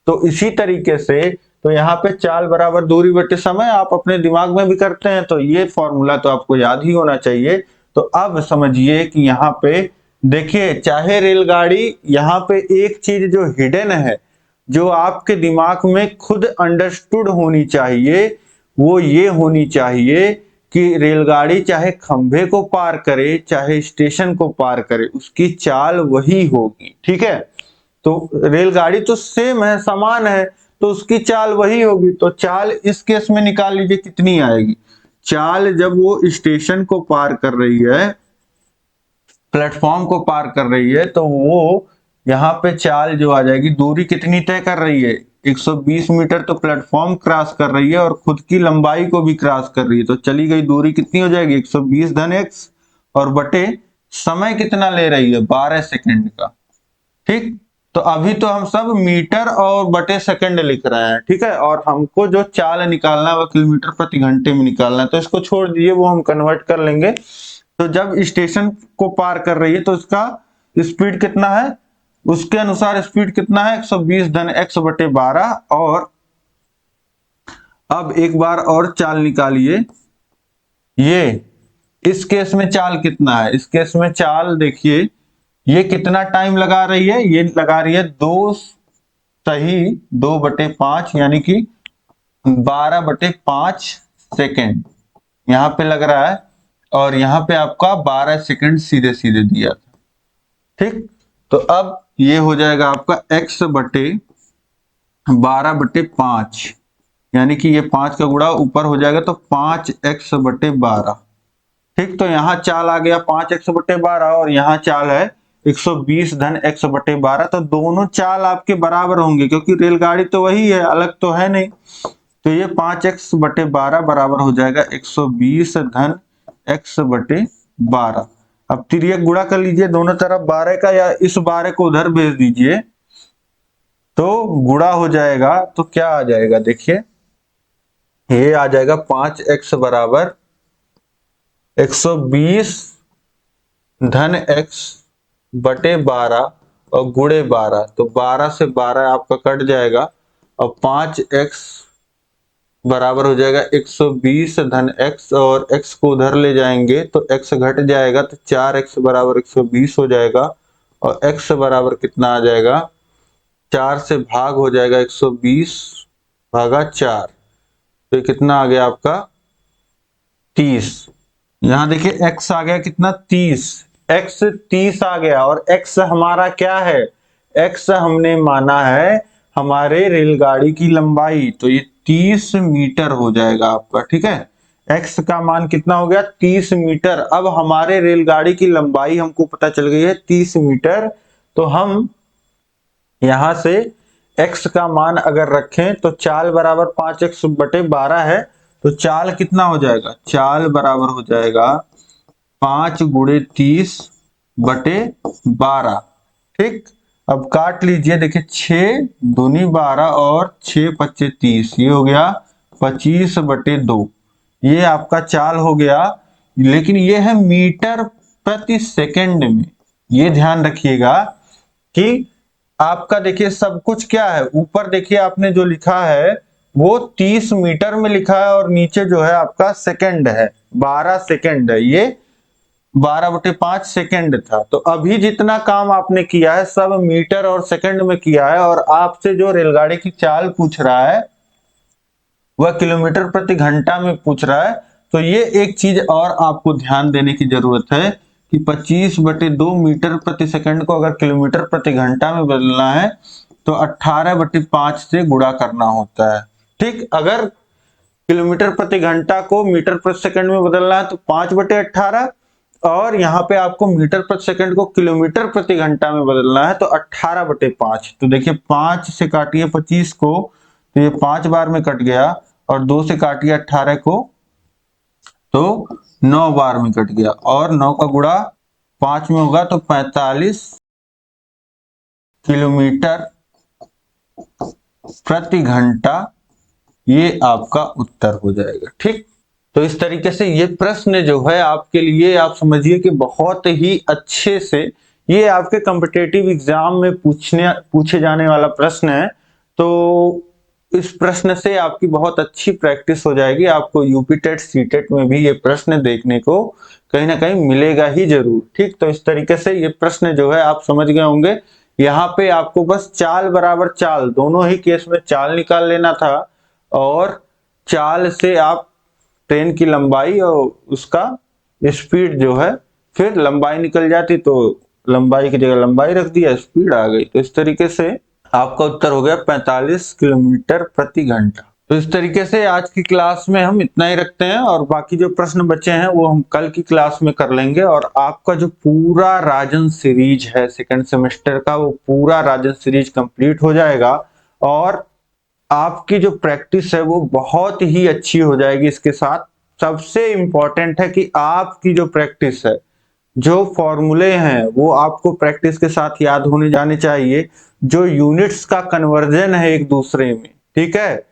तो इसी तरीके से तो यहाँ पे चाल बराबर दूरी बटे समय आप अपने दिमाग में भी करते हैं, तो ये फॉर्मूला तो आपको याद ही होना चाहिए। तो अब समझिए कि यहाँ पे देखिए, चाहे रेलगाड़ी, यहाँ पे एक चीज जो हिडन है, जो आपके दिमाग में खुद अंडरस्टूड होनी चाहिए, वो ये होनी चाहिए कि रेलगाड़ी चाहे खंभे को पार करे चाहे स्टेशन को पार करे, उसकी चाल वही होगी, ठीक है। तो रेलगाड़ी तो सेम है, समान है, तो उसकी चाल वही होगी। तो चाल इस केस में निकाल लीजिए कितनी आएगी। चाल जब वो स्टेशन को पार कर रही है, प्लेटफॉर्म को पार कर रही है, तो वो यहाँ पे चाल जो आ जाएगी, दूरी कितनी तय कर रही है, 120 मीटर तो प्लेटफॉर्म क्रॉस कर रही है और खुद की लंबाई को भी क्रॉस कर रही है। तो चली गई दूरी कितनी हो जाएगी, 120 धन x, और बटे समय कितना ले रही है, 12 सेकंड का, ठीक। तो अभी तो हम सब मीटर और बटे सेकंड लिख रहे हैं, ठीक है। और हमको जो चाल निकालना है वो किलोमीटर प्रति घंटे में निकालना है, तो इसको छोड़ दीजिए, वो हम कन्वर्ट कर लेंगे। तो जब स्टेशन को पार कर रही है तो इसका स्पीड कितना है, उसके अनुसार स्पीड कितना है 120 धन x बटे 12। और अब एक बार और चाल निकालिए। ये इस केस में चाल कितना है, इस केस में चाल देखिए ये कितना टाइम लगा रही है, ये लगा रही है 2 सही 2/5 यानी कि 12/5 सेकेंड यहां पे लग रहा है। और यहां पे आपका 12 सेकेंड सीधे सीधे दिया था। ठीक, तो अब ये हो जाएगा आपका x बटे 12/5 यानी कि ये 5 का गुणा ऊपर हो जाएगा तो 5x बटे 12। ठीक, तो यहाँ चाल आ गया 5x बटे 12 और यहाँ चाल है 120 धन x बटे 12। तो दोनों चाल आपके बराबर होंगे क्योंकि रेलगाड़ी तो वही है, अलग तो है नहीं। तो ये 5x बटे 12 बराबर हो जाएगा 120 धन x बटे 12। अब तिर्यक गुणा कर लीजिए दोनों तरफ 12 का, या इस 12 को उधर भेज दीजिए तो गुणा हो जाएगा। तो क्या आ जाएगा देखिए, ये आ जाएगा 5x बराबर 120 धन x बटे 12 और गुणे 12। तो 12 से 12 आपका कट जाएगा और 5x बराबर हो जाएगा 120 धन x, और x को उधर ले जाएंगे तो x घट जाएगा तो 4x बराबर 120 हो जाएगा। और x बराबर कितना आ जाएगा, 4 से भाग हो जाएगा 120 भागा 4। तो कितना आ गया आपका 30। यहां देखिए x आ गया कितना 30, x 30 आ गया। और x हमारा क्या है, x हमने माना है हमारे रेलगाड़ी की लंबाई, तो ये 30 मीटर हो जाएगा आपका। ठीक है, x का मान कितना हो गया 30 मीटर। अब हमारे रेलगाड़ी की लंबाई हमको पता चल गई है 30 मीटर। तो हम यहां से x का मान अगर रखें तो चाल बराबर 5x बटे 12 है। तो चाल कितना हो जाएगा, चाल बराबर हो जाएगा 5 गुणे 30 बटे 12। ठीक, अब काट लीजिए, देखिए 6 दूनी 12 और 6 पच्चे 30, ये हो गया 25 बटे 2। ये आपका चाल हो गया, लेकिन ये है मीटर प्रति सेकंड में। ये ध्यान रखिएगा कि आपका देखिए सब कुछ क्या है, ऊपर देखिए आपने जो लिखा है वो 30 मीटर में लिखा है और नीचे जो है आपका सेकंड है, 12 सेकंड है। ये 12/5 सेकंड था। तो अभी जितना काम आपने किया है सब मीटर और सेकंड में किया है। और आपसे जो रेलगाड़ी की चाल पूछ रहा है वह किलोमीटर प्रति घंटा में पूछ रहा है। तो ये एक चीज और आपको ध्यान देने की जरूरत है कि 25/2 मीटर प्रति सेकंड को अगर किलोमीटर प्रति घंटा में बदलना है तो 18/5 से गुणा करना होता है। ठीक, अगर किलोमीटर प्रति घंटा को मीटर प्रति सेकंड में बदलना है तो 5/18, और यहाँ पे आपको मीटर प्रति सेकंड को किलोमीटर प्रति घंटा में बदलना है तो 18/5। तो देखिए 5 से काटिए 25 को तो ये 5 बार में कट गया, और 2 से काटिए 18 को तो 9 बार में कट गया, और 9 का गुणा 5 में होगा तो 45 किलोमीटर प्रति घंटा ये आपका उत्तर हो जाएगा। ठीक, तो इस तरीके से ये प्रश्न जो है आपके लिए आप समझिए कि बहुत ही अच्छे से ये आपके कॉम्पिटिटिव एग्जाम में पूछे जाने वाला प्रश्न है। तो इस प्रश्न से आपकी बहुत अच्छी प्रैक्टिस हो जाएगी। आपको यूपी टेट सीटेट में भी ये प्रश्न देखने को कहीं ना कहीं मिलेगा ही जरूर। ठीक, तो इस तरीके से ये प्रश्न जो है आप समझ गए होंगे। यहाँ पे आपको बस चाल बराबर चाल, दोनों ही केस में चाल निकाल लेना था, और चाल से आप ट्रेन की लंबाई और उसका स्पीड जो है, फिर लंबाई निकल जाती तो लंबाई की जगह लंबाई रख दिया, स्पीड आ गई। तो इस तरीके से आपका उत्तर हो गया 45 किलोमीटर प्रति घंटा। तो इस तरीके से आज की क्लास में हम इतना ही रखते हैं, और बाकी जो प्रश्न बचे हैं वो हम कल की क्लास में कर लेंगे। और आपका जो पूरा राजन सीरीज है सेकंड सेमेस्टर का, वो पूरा राजन सीरीज कंप्लीट हो जाएगा, और आपकी जो प्रैक्टिस है वो बहुत ही अच्छी हो जाएगी। इसके साथ सबसे इंपॉर्टेंट है कि आपकी जो प्रैक्टिस है, जो फॉर्मूले हैं वो आपको प्रैक्टिस के साथ याद होने जाने चाहिए। जो यूनिट्स का कन्वर्जन है एक दूसरे में, ठीक है,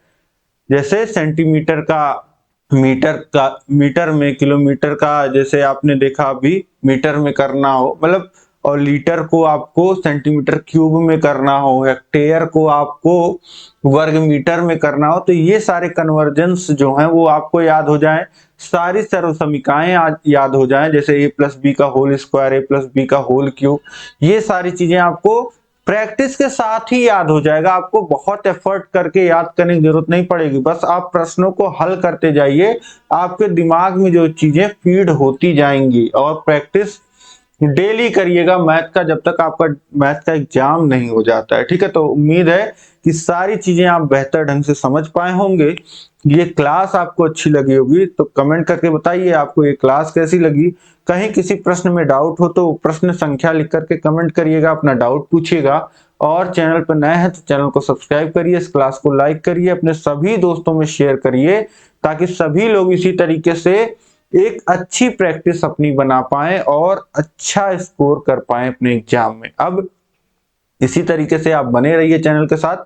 जैसे सेंटीमीटर का मीटर में, किलोमीटर का जैसे आपने देखा अभी मीटर में करना हो, मतलब और लीटर को आपको सेंटीमीटर क्यूब में करना हो, हेक्टेयर को आपको वर्ग मीटर में करना हो, तो ये सारे कन्वर्जेंस जो हैं वो आपको याद हो जाएं, सारी सर्वसमीकाएं याद हो जाएं, जैसे a प्लस बी का whole square, a plus B का होल क्यूब, ये सारी चीजें आपको प्रैक्टिस के साथ ही याद हो जाएगा। आपको बहुत एफर्ट करके याद करने की जरूरत नहीं पड़ेगी, बस आप प्रश्नों को हल करते जाइए, आपके दिमाग में जो चीजें फीड होती जाएंगी। और प्रैक्टिस डेली करिएगा मैथ का, जब तक आपका मैथ का एग्जाम नहीं हो जाता है। ठीक है, तो उम्मीद है कि सारी चीजें आप बेहतर ढंग से समझ पाए होंगे। ये क्लास आपको अच्छी लगी होगी तो कमेंट करके बताइए आपको ये क्लास कैसी लगी। कहीं किसी प्रश्न में डाउट हो तो प्रश्न संख्या लिख करके कमेंट करिएगा, अपना डाउट पूछिएगा। और चैनल पर नए हैं तो चैनल को सब्सक्राइब करिए, इस क्लास को लाइक करिए, अपने सभी दोस्तों में शेयर करिए, ताकि सभी लोग इसी तरीके से एक अच्छी प्रैक्टिस अपनी बना पाएं और अच्छा स्कोर कर पाएं अपने एग्जाम में। अब इसी तरीके से आप बने रहिए चैनल के साथ,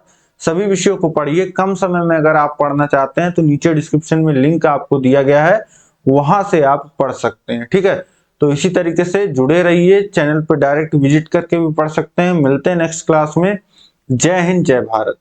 सभी विषयों को पढ़िए। कम समय में अगर आप पढ़ना चाहते हैं तो नीचे डिस्क्रिप्शन में लिंक आपको दिया गया है, वहां से आप पढ़ सकते हैं। ठीक है, तो इसी तरीके से जुड़े रहिए, चैनल पर डायरेक्ट विजिट करके भी पढ़ सकते हैं। मिलते हैं नेक्स्ट क्लास में। जय हिंद, जय भारत।